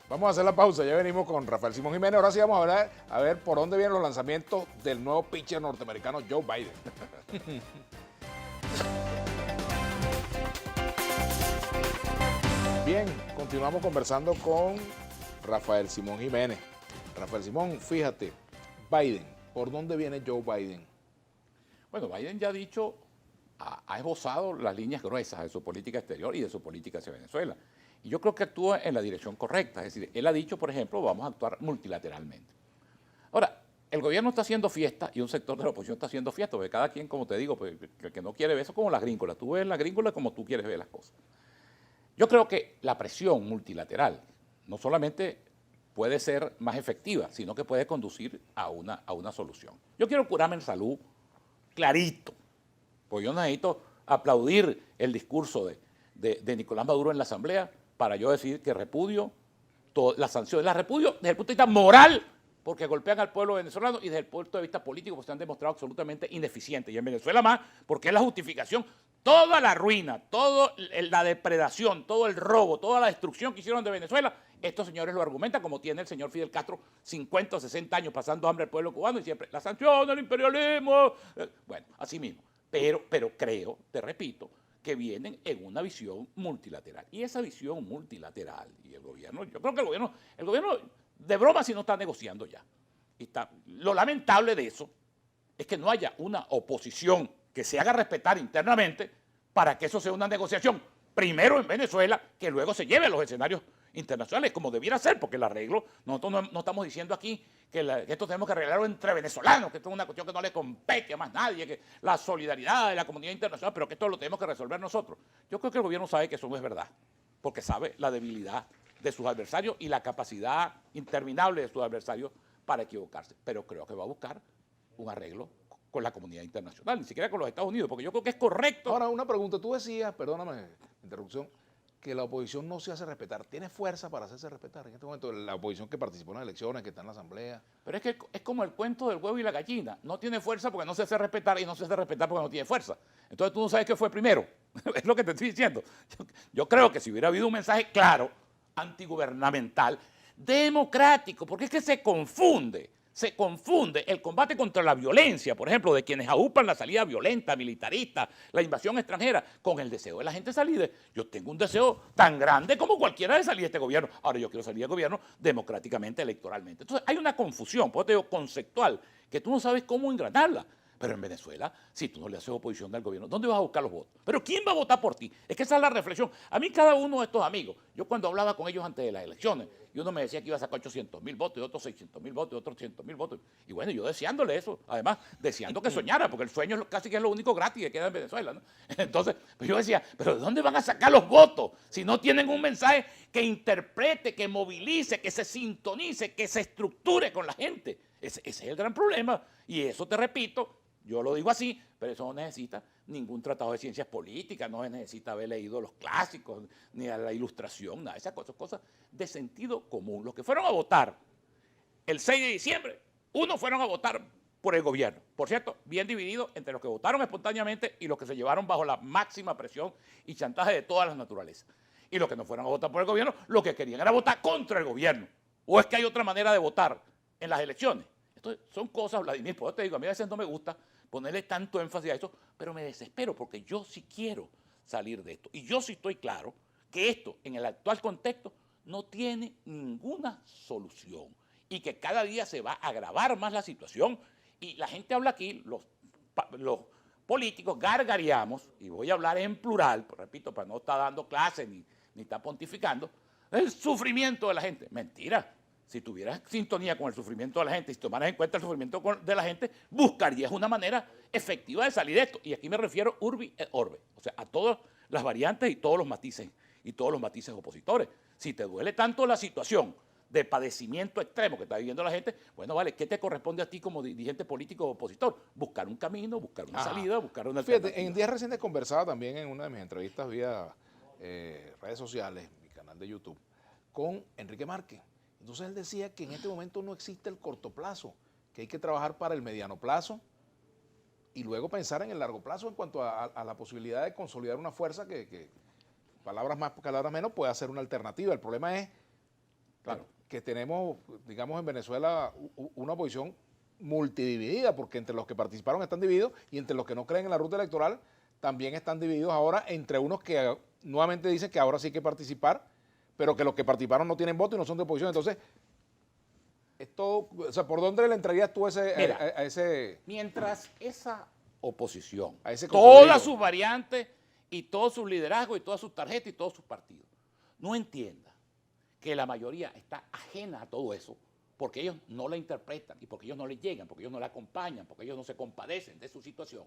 Vamos a hacer la pausa, ya venimos con Rafael Simón Jiménez. Ahora sí vamos a ver por dónde vienen los lanzamientos del nuevo pitcher norteamericano Joe Biden. Bien, continuamos conversando con Rafael Simón Jiménez. Rafael Simón, fíjate, Biden, ¿por dónde viene Joe Biden? Bueno, Biden ya ha dicho ha esbozado las líneas gruesas de su política exterior y de su política hacia Venezuela. Y yo creo que actúa en la dirección correcta. Es decir, él ha dicho, por ejemplo, vamos a actuar multilateralmente. Ahora, el gobierno está haciendo fiesta y un sector de la oposición está haciendo fiesta, porque cada quien, como te digo, pues, que no quiere ver eso como la gringola. Tú ves la gringola como tú quieres ver las cosas. Yo creo que la presión multilateral no solamente puede ser más efectiva, sino que puede conducir a una solución. Yo quiero curarme en salud clarito, porque yo necesito aplaudir el discurso de Nicolás Maduro en la Asamblea para yo decir que repudio las sanciones. Las repudio desde el punto de vista moral, porque golpean al pueblo venezolano, y desde el punto de vista político, porque se han demostrado absolutamente ineficientes. Y en Venezuela más, porque es la justificación. Toda la ruina, toda la depredación, todo el robo, toda la destrucción que hicieron de Venezuela, estos señores lo argumentan como tiene el señor Fidel Castro, 50 o 60 años pasando hambre al pueblo cubano y siempre la sanción, el imperialismo. Bueno, así mismo. Pero creo, te repito, que vienen en una visión multilateral. Y esa visión multilateral, y el gobierno, yo creo que el gobierno de broma si no está negociando ya. Lo lamentable de eso es que no haya una oposición que se haga respetar internamente para que eso sea una negociación, primero en Venezuela, que luego se lleve a los escenarios internacionales, como debiera ser, porque el arreglo, nosotros no estamos diciendo aquí que esto tenemos que arreglarlo entre venezolanos, que esto es una cuestión que no le compete a más nadie, que la solidaridad de la comunidad internacional, pero que esto lo tenemos que resolver nosotros. Yo creo que el gobierno sabe que eso no es verdad, porque sabe la debilidad de sus adversarios y la capacidad interminable de sus adversarios para equivocarse, pero creo que va a buscar un arreglo con la comunidad internacional, ni siquiera con los Estados Unidos, porque yo creo que es correcto. Ahora, una pregunta. Tú decías, perdóname, interrupción, que la oposición no se hace respetar. ¿Tiene fuerza para hacerse respetar en este momento? La oposición que participó en las elecciones, que está en la Asamblea. Pero es que es como el cuento del huevo y la gallina. No tiene fuerza porque no se hace respetar y no se hace respetar porque no tiene fuerza. Entonces tú no sabes qué fue primero. Es lo que te estoy diciendo. Yo creo que si hubiera habido un mensaje claro, antigubernamental, democrático, porque es que se confunde el combate contra la violencia, por ejemplo, de quienes aupan la salida violenta, militarista, la invasión extranjera, con el deseo de la gente salir. Yo tengo un deseo tan grande como cualquiera de salir de este gobierno. Ahora yo quiero salir del gobierno democráticamente, electoralmente. Entonces hay una confusión, por eso te digo, conceptual, que tú no sabes cómo engranarla. Pero en Venezuela, si tú no le haces oposición al gobierno, ¿dónde vas a buscar los votos? ¿Pero quién va a votar por ti? Es que esa es la reflexión. A mí cada uno de estos amigos, yo cuando hablaba con ellos antes de las elecciones, y uno me decía que iba a sacar 800.000 votos, y otros 600.000 votos, y otros 100.000 votos. Y bueno, yo deseándole eso, además, deseando que soñara, porque el sueño casi que es lo único gratis que queda en Venezuela, ¿no? Entonces, pues yo decía, ¿pero de dónde van a sacar los votos si no tienen un mensaje que interprete, que movilice, que se sintonice, que se estructure con la gente? Ese es el gran problema. Y eso, te repito, yo lo digo así, pero eso no necesita ningún tratado de ciencias políticas, no necesita haber leído los clásicos, ni a la ilustración, nada de esas cosas, cosas de sentido común. Los que fueron a votar el 6 de diciembre, unos fueron a votar por el gobierno. Por cierto, bien dividido entre los que votaron espontáneamente y los que se llevaron bajo la máxima presión y chantaje de todas las naturalezas. Y los que no fueron a votar por el gobierno, lo que querían era votar contra el gobierno. ¿O es que hay otra manera de votar en las elecciones? Entonces, son cosas, Vladimir, por eso te digo, a mí a veces no me gusta ponerle tanto énfasis a eso, pero me desespero porque yo sí quiero salir de esto. Y yo sí estoy claro que esto, en el actual contexto, no tiene ninguna solución y que cada día se va a agravar más la situación. Y la gente habla aquí, los políticos gargareamos, y voy a hablar en plural, repito, para no estar dando clases ni estar pontificando, el sufrimiento de la gente. Mentira. Si tuvieras sintonía con el sufrimiento de la gente y si tomaras en cuenta el sufrimiento de la gente, buscarías una manera efectiva de salir de esto. Y aquí me refiero urbi et orbe, o sea, a todas las variantes y todos los matices opositores. Si te duele tanto la situación de padecimiento extremo que está viviendo la gente, bueno, vale, ¿qué te corresponde a ti como dirigente político o opositor? Buscar un camino, buscar una salida, buscar una alternativa. Fíjate, en días recientes conversaba también en una de mis entrevistas vía redes sociales, mi canal de YouTube, con Enrique Márquez. Entonces él decía que en este momento no existe el corto plazo, que hay que trabajar para el mediano plazo y luego pensar en el largo plazo en cuanto a la posibilidad de consolidar una fuerza que palabras más, palabras menos, pueda ser una alternativa. El problema es claro, que tenemos, digamos, en Venezuela una oposición multidividida, porque entre los que participaron están divididos y entre los que no creen en la ruta electoral también están divididos ahora entre unos que nuevamente dicen que ahora sí hay que participar, pero que los que participaron no tienen voto y no son de oposición. Entonces, esto, o sea, ¿por dónde le entrarías tú a ese? Mientras esa oposición. A ese Todas cocodrilo. sus variantes y todos sus liderazgos y todas sus tarjetas y todos sus partidos. No entienda que la mayoría está ajena a todo eso porque ellos no la interpretan y porque ellos no le llegan, porque ellos no la acompañan, porque ellos no se compadecen de su situación.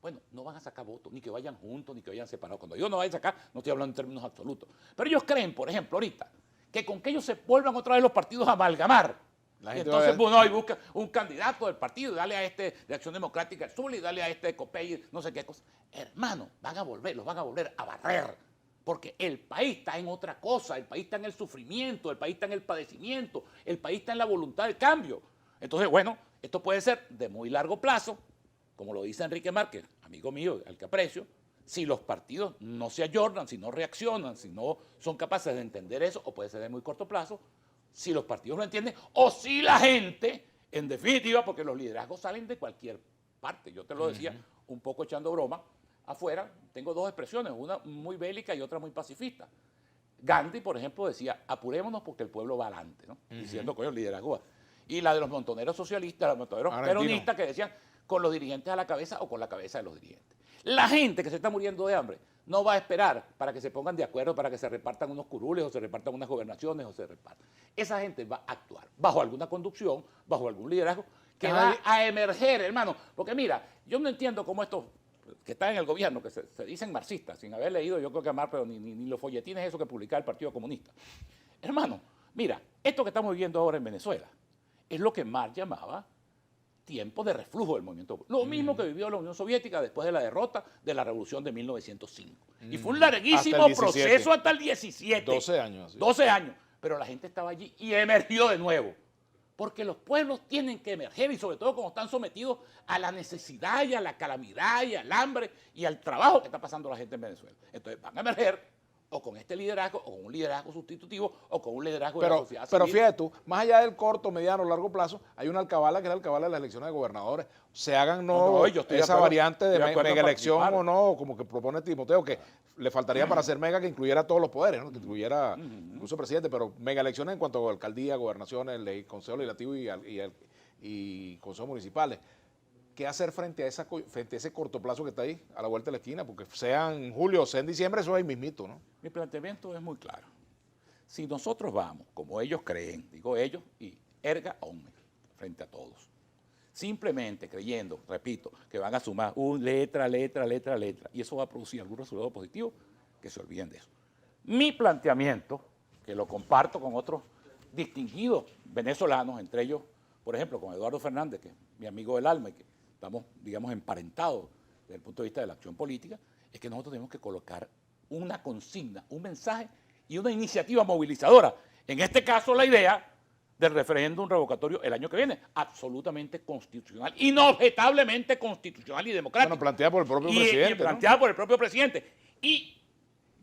Bueno, no van a sacar votos, ni que vayan juntos, ni que vayan separados. Cuando ellos no vayan a sacar, no estoy hablando en términos absolutos. Pero ellos creen, por ejemplo, ahorita, que con que ellos se vuelvan otra vez los partidos a amalgamar. La Y gente entonces, va a ver- bueno, y busca un candidato del partido, dale a este de Acción Democrática del Sur y dale a este de COPEI, no sé qué cosa. Hermano, los van a volver a barrer. Porque el país está en otra cosa, el país está en el sufrimiento, el país está en el padecimiento, el país está en la voluntad del cambio. Entonces, bueno, esto puede ser de muy largo plazo, como lo dice Enrique Márquez, amigo mío, al que aprecio, si los partidos no se ayornan, si no reaccionan, si no son capaces de entender eso, o puede ser de muy corto plazo, si los partidos lo entienden, o si la gente, en definitiva, porque los liderazgos salen de cualquier parte, yo te lo decía, un poco echando broma, afuera tengo dos expresiones, una muy bélica y otra muy pacifista. Gandhi, por ejemplo, decía, apurémonos porque el pueblo va adelante, ¿no? Diciendo que el liderazgo va. Y la de los montoneros socialistas, los montoneros Argentino. peronistas que decían, con los dirigentes a la cabeza o con la cabeza de los dirigentes. La gente que se está muriendo de hambre no va a esperar para que se pongan de acuerdo, para que se repartan unos curules o se repartan unas gobernaciones o se repartan. Esa gente va a actuar bajo alguna conducción, bajo algún liderazgo que va a emerger, hermano. Porque mira, yo no entiendo cómo estos que están en el gobierno, que se dicen marxistas, sin haber leído yo creo que a Marx, pero ni los folletines eso que publicaba el Partido Comunista. Hermano, mira, esto que estamos viviendo ahora en Venezuela es lo que Marx llamaba tiempo de reflujo del movimiento. Lo mismo que vivió la Unión Soviética después de la derrota de la Revolución de 1905. Y fue un larguísimo Hasta el 17. proceso hasta el 17. 12 años. Sí. 12 años. Pero la gente estaba allí y emergió de nuevo. Porque los pueblos tienen que emerger y sobre todo cuando están sometidos a la necesidad y a la calamidad y al hambre y al trabajo que está pasando la gente en Venezuela. Entonces van a emerger o con este liderazgo, o con un liderazgo sustitutivo, o con un liderazgo de la sociedad civil. Pero fíjate tú, más allá del corto, mediano, largo plazo, hay una alcabala que es la alcabala de las elecciones de gobernadores. Se hagan yo estoy de esa acuerdo, variante de estoy de acuerdo mega en elección participar. o no, como que propone Timoteo, que le faltaría para ser mega que incluyera todos los poderes, ¿no? Que incluyera incluso presidente, pero mega elecciones en cuanto a alcaldía, gobernaciones, consejo legislativo y consejos municipales. ¿Qué hacer frente a ese corto plazo que está ahí, a la vuelta de la esquina? Porque sea en julio o sea en diciembre, eso es ahí mismito, ¿no? Mi planteamiento es muy claro. Si nosotros vamos, como ellos creen, digo ellos, y erga omnes, frente a todos, simplemente creyendo, repito, que van a sumar letra, y eso va a producir algún resultado positivo, que se olviden de eso. Mi planteamiento, que lo comparto con otros distinguidos venezolanos, entre ellos, por ejemplo, con Eduardo Fernández, que es mi amigo del alma y que estamos, digamos, emparentados desde el punto de vista de la acción política, es que nosotros tenemos que colocar una consigna, un mensaje y una iniciativa movilizadora. En este caso, la idea del referéndum revocatorio el año que viene, absolutamente constitucional, inobjetablemente constitucional y democrático. Bueno, planteada por el propio presidente. Y planteada por el propio presidente. Y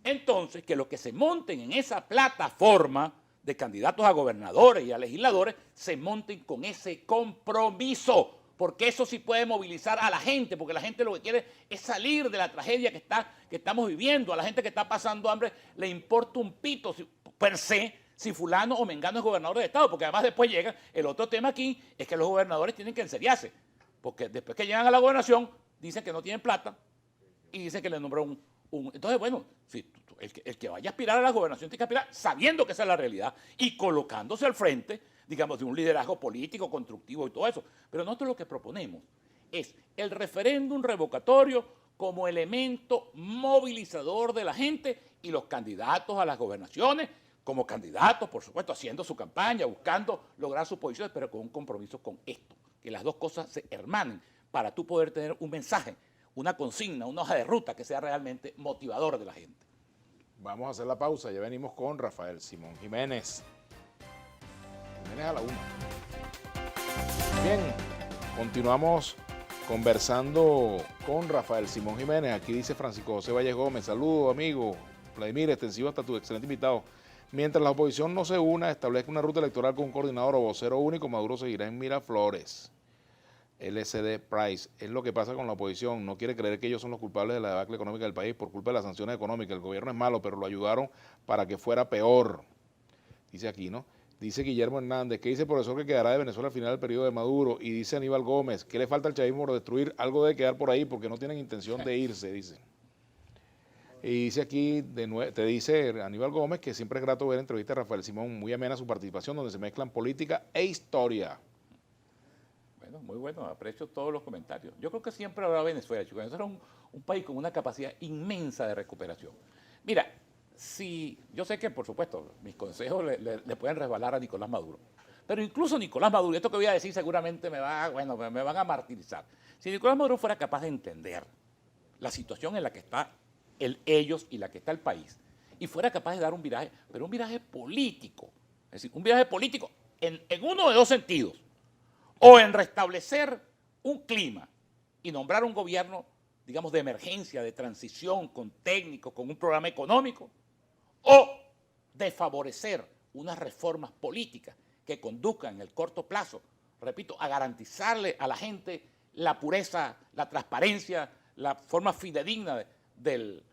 entonces, que los que se monten en esa plataforma de candidatos a gobernadores y a legisladores se monten con ese compromiso, porque eso sí puede movilizar a la gente, porque la gente lo que quiere es salir de la tragedia que estamos viviendo. A la gente que está pasando hambre le importa un pito per se si fulano o mengano es gobernador de estado, porque además después llega el otro tema aquí, es que los gobernadores tienen que enseriarse, porque después que llegan a la gobernación dicen que no tienen plata y dicen que le nombraron entonces, bueno, si el que vaya a aspirar a la gobernación tiene que aspirar sabiendo que esa es la realidad y colocándose al frente, digamos, de un liderazgo político, constructivo y todo eso. Pero nosotros lo que proponemos es el referéndum revocatorio como elemento movilizador de la gente y los candidatos a las gobernaciones como candidatos, por supuesto, haciendo su campaña, buscando lograr sus posiciones, pero con un compromiso con esto, que las dos cosas se hermanen para tú poder tener un mensaje, una consigna, una hoja de ruta que sea realmente motivador de la gente. Vamos a hacer la pausa, ya venimos con Rafael Simón Jiménez. Jiménez a la 1. Bien, continuamos conversando con Rafael Simón Jiménez. Aquí dice Francisco José Valles Gómez, saludos amigo, Vladimir, extensivo hasta tu excelente invitado. Mientras la oposición no se una, establezca una ruta electoral con un coordinador o vocero único, Maduro seguirá en Miraflores. LCD Price, es lo que pasa con la oposición, no quiere creer que ellos son los culpables de la debacle económica del país por culpa de las sanciones económicas. El gobierno es malo, pero lo ayudaron para que fuera peor. Dice aquí, ¿no? Dice Guillermo Hernández, que dice el profesor que quedará de Venezuela al final del periodo de Maduro. Y dice Aníbal Gómez, ¿qué le falta al chavismo por destruir? Algo debe quedar por ahí porque no tienen intención de irse, dice. Y dice aquí, te dice Aníbal Gómez, que siempre es grato ver entrevistas a Rafael Simón, muy amena su participación, donde se mezclan política e historia. Bueno, muy bueno, aprecio todos los comentarios. Yo creo que siempre habrá Venezuela, chicos. Venezuela es un país con una capacidad inmensa de recuperación. Mira, si yo sé que, por supuesto, mis consejos le pueden resbalar a Nicolás Maduro, pero incluso Nicolás Maduro, y esto que voy a decir seguramente me van a martirizar. Si Nicolás Maduro fuera capaz de entender la situación en la que está ellos y la que está el país, y fuera capaz de dar un viraje, pero un viraje político, es decir, un viraje político en uno de dos sentidos, o en restablecer un clima y nombrar un gobierno, digamos, de emergencia, de transición, con técnicos, con un programa económico, o de favorecer unas reformas políticas que conduzcan en el corto plazo, repito, a garantizarle a la gente la pureza, la transparencia, la forma fidedigna del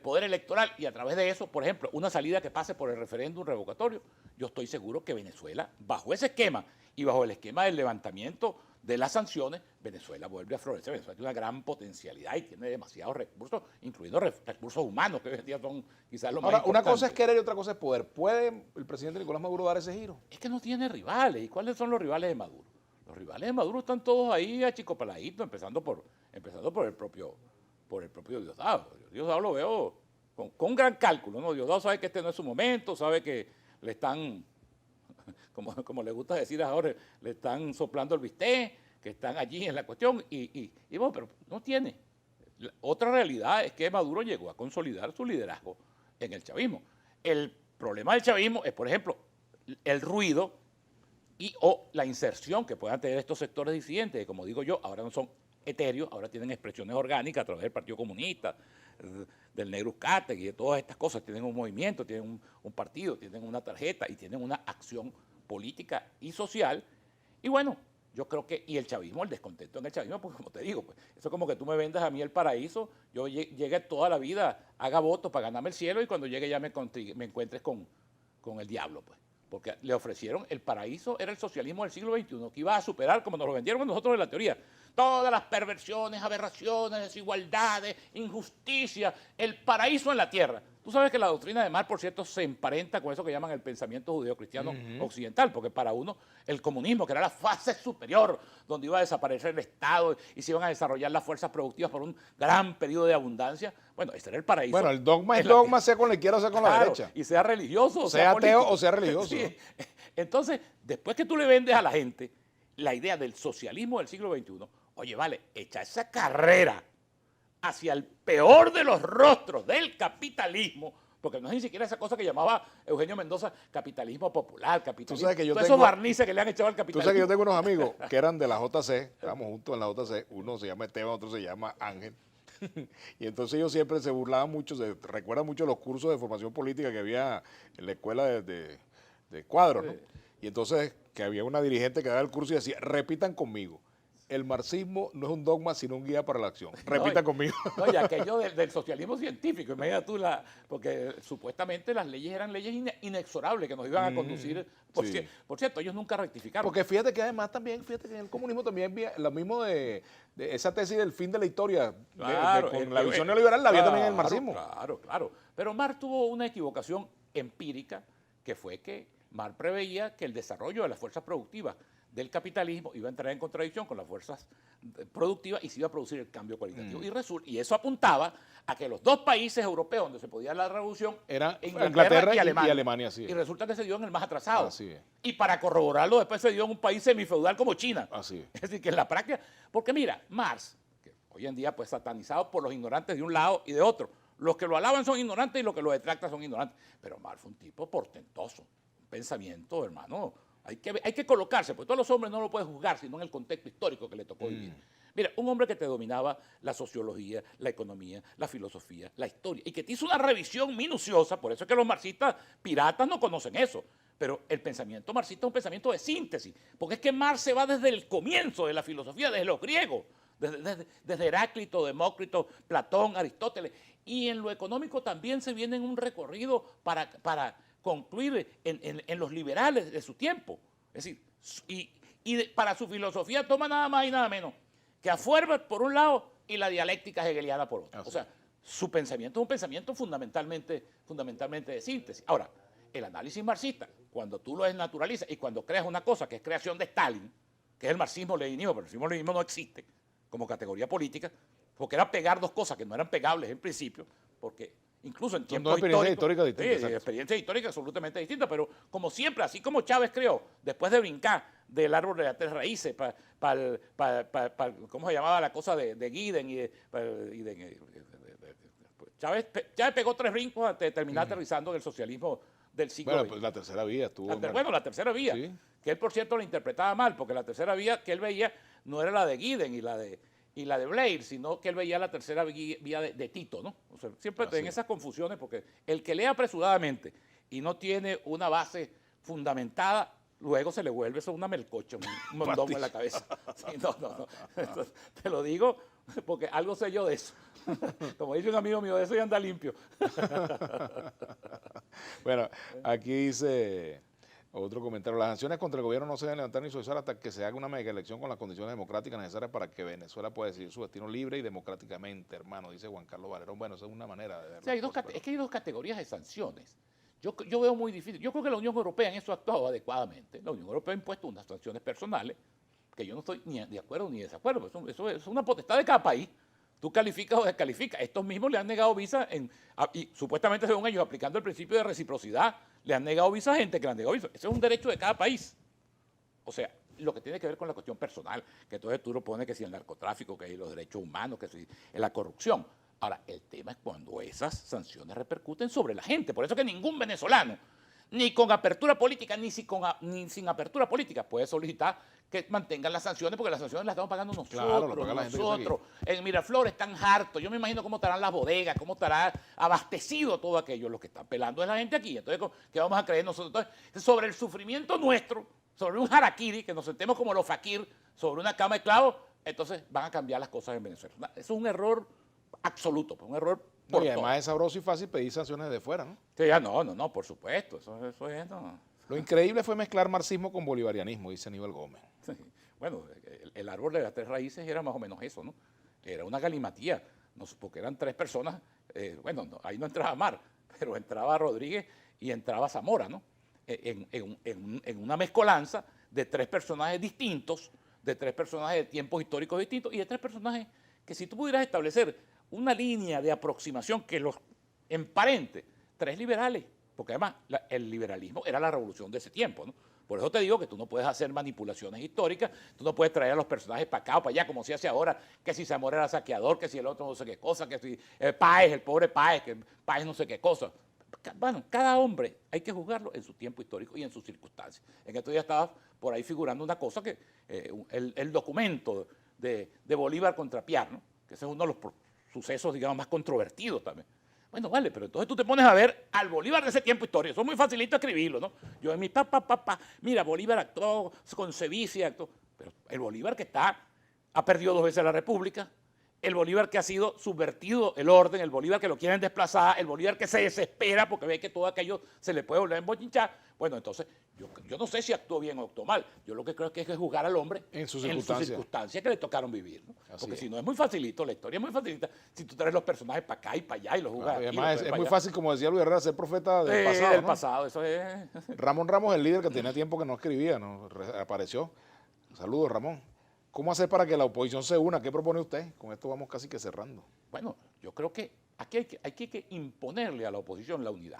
poder electoral y a través de eso, por ejemplo, una salida que pase por el referéndum revocatorio. Yo estoy seguro que Venezuela, bajo ese esquema y bajo el esquema del levantamiento de las sanciones, Venezuela vuelve a florecer. Venezuela tiene una gran potencialidad y tiene demasiados recursos, incluyendo recursos humanos, que hoy en día son quizás los más importantes. Una cosa es querer y otra cosa es poder. ¿Puede el presidente Nicolás Maduro dar ese giro? Es que no tiene rivales. ¿Y cuáles son los rivales de Maduro? Los rivales de Maduro están todos ahí achicopaladitos, empezando por el propio Diosdado. Diosdado lo veo con un gran cálculo, ¿no? Diosdado sabe que este no es su momento, sabe que le están, como le gusta decir a Jorge, le están soplando el bistec, que están allí en la cuestión, y bueno, pero no tiene. Otra realidad es que Maduro llegó a consolidar su liderazgo en el chavismo. El problema del chavismo es, por ejemplo, el ruido o la inserción que puedan tener estos sectores disidentes, que como digo yo, ahora no son etéreos, ahora tienen expresiones orgánicas a través del Partido Comunista, del Negro Uzcategui y de todas estas cosas. Tienen un movimiento, tienen un partido, tienen una tarjeta y tienen una acción política y social. Y bueno, yo creo que, y el chavismo, el descontento en el chavismo, pues como te digo, pues, eso es como que tú me vendas a mí el paraíso, yo llegue toda la vida, haga votos para ganarme el cielo y cuando llegue ya me encuentres con el diablo, pues. Porque le ofrecieron el paraíso, era el socialismo del siglo XXI, que iba a superar, como nos lo vendieron nosotros en la teoría, todas las perversiones, aberraciones, desigualdades, injusticia, el paraíso en la tierra. Tú sabes que la doctrina de Marx, por cierto, se emparenta con eso que llaman el pensamiento judeocristiano occidental, porque para uno el comunismo, que era la fase superior, donde iba a desaparecer el Estado y se iban a desarrollar las fuerzas productivas por un gran periodo de abundancia, bueno, ese era el paraíso. Bueno, el dogma es dogma, sea con la izquierda o sea con la derecha. Y sea religioso, sea ateo o sea religioso. Sí. Entonces, después que tú le vendes a la gente la idea del socialismo del siglo XXI, oye, vale, echa esa carrera hacia el peor de los rostros del capitalismo, porque no es ni siquiera esa cosa que llamaba Eugenio Mendoza capitalismo popular, capitalismo. Todos esos barnices que le han echado al capitalismo. Tú sabes que yo tengo unos amigos que eran de la JC, estábamos juntos en la JC, uno se llama Esteban, otro se llama Ángel. Y entonces ellos siempre se burlaban mucho, recuerdan mucho los cursos de formación política que había en la escuela de Cuadro, ¿no? Y entonces que había una dirigente que daba el curso y decía, repitan conmigo. El marxismo no es un dogma, sino un guía para la acción. Repita conmigo. No, y aquello del socialismo científico, imagínate tú, porque supuestamente las leyes eran leyes inexorables que nos iban a conducir. Por cierto, ellos nunca rectificaron. Porque fíjate que además también, fíjate que en el comunismo también había lo mismo de esa tesis del fin de la historia, claro, con la visión neoliberal, la había también en el marxismo. Claro. Pero Marx tuvo una equivocación empírica, que fue que Marx preveía que el desarrollo de las fuerzas productivas del capitalismo iba a entrar en contradicción con las fuerzas productivas y se iba a producir el cambio cualitativo. Y eso apuntaba a que los dos países europeos donde se podía dar la revolución eran Inglaterra y Alemania. Y resulta que se dio en el más atrasado. Así es. Y para corroborarlo después se dio en un país semifeudal como China. Así es. Es decir, que en la práctica, porque mira, Marx, que hoy en día pues satanizado por los ignorantes de un lado y de otro, los que lo alaban son ignorantes y los que lo detractan son ignorantes, pero Marx fue un tipo portentoso, un pensamiento, hermano. Hay que colocarse, porque todos los hombres no lo puedes juzgar, sino en el contexto histórico que le tocó vivir. Mira, un hombre que te dominaba la sociología, la economía, la filosofía, la historia, y que te hizo una revisión minuciosa, por eso es que los marxistas piratas no conocen eso, pero el pensamiento marxista es un pensamiento de síntesis, porque es que Marx se va desde el comienzo de la filosofía, desde los griegos, desde Heráclito, Demócrito, Platón, Aristóteles, y en lo económico también se viene en un recorrido para concluir en los liberales de su tiempo. Es decir, para su filosofía toma nada más y nada menos que a Feuerbach por un lado y la dialéctica hegeliana por otro. O sea, su pensamiento es un pensamiento fundamentalmente de síntesis. Ahora, el análisis marxista, cuando tú lo desnaturalizas y cuando creas una cosa que es creación de Stalin, que es el marxismo-leninismo, pero el marxismo-leninismo no existe como categoría política, porque era pegar dos cosas que no eran pegables en principio, porque incluso en tiempos históricas distintas. Sí, experiencias históricas absolutamente distintas, pero como siempre, así como Chávez creó, después de brincar del árbol de las tres raíces, ¿cómo se llamaba la cosa de Gieden? Chávez pegó 3 brincos antes de terminar aterrizando en el socialismo del siglo XX. Bueno, pues la tercera vía estuvo... la tercera vía, sí, que él, por cierto, la interpretaba mal, porque la tercera vía que él veía no era la de Gieden y la de Blair, sino que él veía la tercera vía de Tito, ¿no? O sea, siempre en esas confusiones, porque el que lee apresuradamente y no tiene una base fundamentada, luego se le vuelve eso una melcocha, un mondongo en la cabeza. Sí, no. Entonces, te lo digo porque algo sé yo de eso. Como dice un amigo mío, de eso ya anda limpio. Bueno, aquí dice otro comentario. Las sanciones contra el gobierno no se deben levantar ni suavizar hasta que se haga una mega elección con las condiciones democráticas necesarias para que Venezuela pueda decidir su destino libre y democráticamente, hermano, dice Juan Carlos Valerón. Bueno, esa es una manera de verlo. O sea, es que hay dos categorías de sanciones. Yo veo muy difícil. Yo creo que la Unión Europea en eso ha actuado adecuadamente. La Unión Europea ha impuesto unas sanciones personales que yo no estoy ni de acuerdo ni de desacuerdo. Eso es una potestad de cada país. Tú calificas o descalificas. Estos mismos le han negado visa y supuestamente, según ellos, aplicando el principio de reciprocidad, le han negado visa a gente que le han negado visa. Eso es un derecho de cada país. O sea, lo que tiene que ver con la cuestión personal, que entonces tú lo pones que si el narcotráfico, que si los derechos humanos, que si la corrupción. Ahora, el tema es cuando esas sanciones repercuten sobre la gente. Por eso que ningún venezolano, ni con apertura política, ni sin apertura política, puede solicitar que mantengan las sanciones, porque las sanciones las estamos pagando nosotros. Claro, lo paga la gente En Miraflores están hartos. Yo me imagino cómo estarán las bodegas, cómo estará abastecido todo aquello. Lo que están pelando es la gente aquí. Entonces, ¿qué vamos a creer nosotros? Entonces, sobre el sufrimiento nuestro, sobre un harakiri, que nos sentemos como los fakir, sobre una cama de clavos, entonces van a cambiar las cosas en Venezuela. Eso es un error absoluto, un error por y además es sabroso y fácil pedir sanciones de fuera, ¿no? Sí, no, por supuesto, eso es, no. Lo increíble fue mezclar marxismo con bolivarianismo, dice Aníbal Gómez. Sí. Bueno, el árbol de las tres raíces era más o menos eso, ¿no? Era una galimatía, no, porque eran 3 personas, ahí no entraba Mar, pero entraba Rodríguez y entraba Zamora, ¿no? En una mezcolanza de 3 personajes distintos, de 3 personajes de tiempos históricos distintos y de 3 personajes que si tú pudieras establecer una línea de aproximación que los emparente, 3 liberales, porque además el liberalismo era la revolución de ese tiempo, ¿no? Por eso te digo que tú no puedes hacer manipulaciones históricas, tú no puedes traer a los personajes para acá o para allá, como se hace ahora, que si Zamora era saqueador, que si el otro no sé qué cosa, que si Páez, el pobre Páez, que Páez no sé qué cosa. Bueno, cada hombre hay que juzgarlo en su tiempo histórico y en sus circunstancias. En estos días estaba por ahí figurando una cosa que el documento de Bolívar contra Piar, ¿no? Que ese es uno de los sucesos, digamos, más controvertidos también. Bueno, vale, pero entonces tú te pones a ver al Bolívar de ese tiempo histórico. Eso es muy facilito escribirlo, ¿no? Yo en mi mira, Bolívar actuó con sevicia, actuó. Pero el Bolívar que ha perdido 2 veces la República, el Bolívar que ha sido subvertido el orden, el Bolívar que lo quieren desplazar, el Bolívar que se desespera porque ve que todo aquello se le puede volver a embochinchar. Bueno, entonces, yo no sé si actuó bien o actuó mal. Yo lo que creo que es juzgar al hombre en sus circunstancias que le tocaron vivir, ¿no? Porque si no es muy facilito, la historia es muy facilita. Si tú traes los personajes para acá y para allá y los juzgas. Además, es muy fácil, como decía Luis Herrera, ser profeta del pasado. Del pasado, eso es. Ramón Ramos, el líder que tenía tiempo que no escribía, ¿no? Apareció. Saludos, Ramón. ¿Cómo hacer para que la oposición se una? ¿Qué propone usted? Con esto vamos casi que cerrando. Bueno, yo creo que aquí hay que imponerle a la oposición la unidad.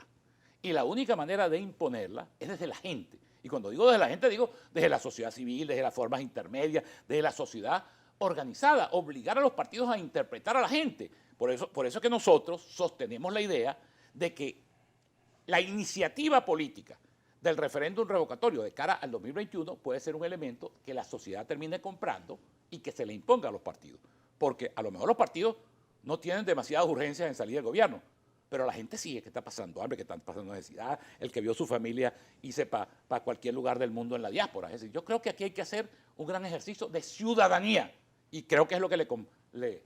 Y la única manera de imponerla es desde la gente. Y cuando digo desde la gente, digo desde la sociedad civil, desde las formas intermedias, desde la sociedad organizada. Obligar a los partidos a interpretar a la gente. Por eso es que nosotros sostenemos la idea de que la iniciativa política del referéndum revocatorio de cara al 2021 puede ser un elemento que la sociedad termine comprando y que se le imponga a los partidos. Porque a lo mejor los partidos no tienen demasiadas urgencias en salir del gobierno, pero la gente sí es que está pasando hambre, que está pasando necesidad, el que vio su familia irse para cualquier lugar del mundo en la diáspora. Es decir, yo creo que aquí hay que hacer un gran ejercicio de ciudadanía y creo que es lo que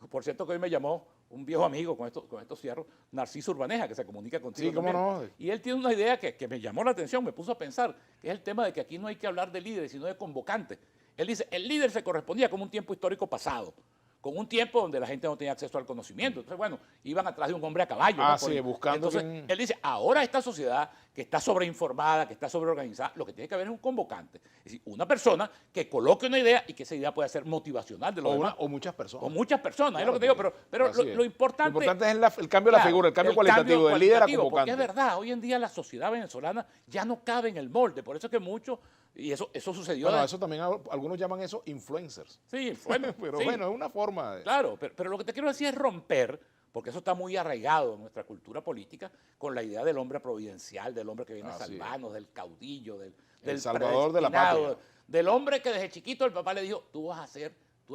Por cierto, que hoy me llamó un viejo amigo, con esto cierro, Narciso Urbaneja, que se comunica contigo. Sí, cómo también. no. Y él tiene una idea que me llamó la atención, me puso a pensar, que es el tema de que aquí no hay que hablar de líderes, sino de convocantes. Él dice, el líder se correspondía con un tiempo histórico pasado, con un tiempo donde la gente no tenía acceso al conocimiento. Entonces, bueno, iban atrás de un hombre a caballo. Ah, ¿no? sí, buscando Entonces, quién- él dice, ahora esta sociedad que está sobreinformada, que está sobreorganizada, lo que tiene que haber es un convocante. Es decir, una persona que coloque una idea y que esa idea pueda ser motivacional de los demás. O muchas personas. O muchas personas, es Claro, lo que te digo, pero así es. lo importante... Lo importante es el cambio de la Claro, figura, el cambio cualitativo del líder a cualitativo, convocante. Porque es verdad, hoy en día la sociedad venezolana ya no cabe en el molde, por eso es que muchos, y eso sucedió... Bueno, eso también algunos llaman eso influencers. Sí, bueno, Pero sí, bueno, es una forma de... claro, pero lo que te quiero decir es romper, porque eso está muy arraigado en nuestra cultura política, con la idea del hombre providencial, del hombre que viene a Así es. salvarnos, del caudillo, del salvador de la predestinado, patria. del hombre que desde chiquito el papá le dijo, tú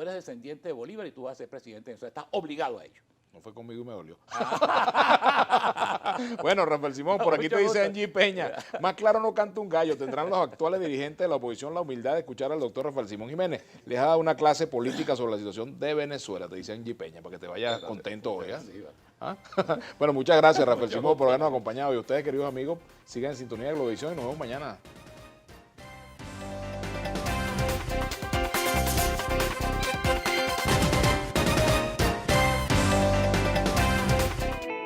eres descendiente de Bolívar y tú vas a ser presidente, entonces estás obligado a ello. No fue conmigo y me dolió. Bueno, Rafael Simón, por aquí Mucho te dice gusto. Angie Peña. Más claro no canta un gallo. Tendrán los actuales dirigentes de la oposición la humildad de escuchar al doctor Rafael Simón Jiménez. Les ha dado una clase política sobre la situación de Venezuela, te dice Angie Peña, para que te vayas contento hoy. ¿Ah? Sí, va. ¿Ah? Bueno, muchas gracias, Rafael Simón, por habernos acompañado. Y ustedes, queridos amigos, sigan en sintonía de Globovisión y nos vemos mañana.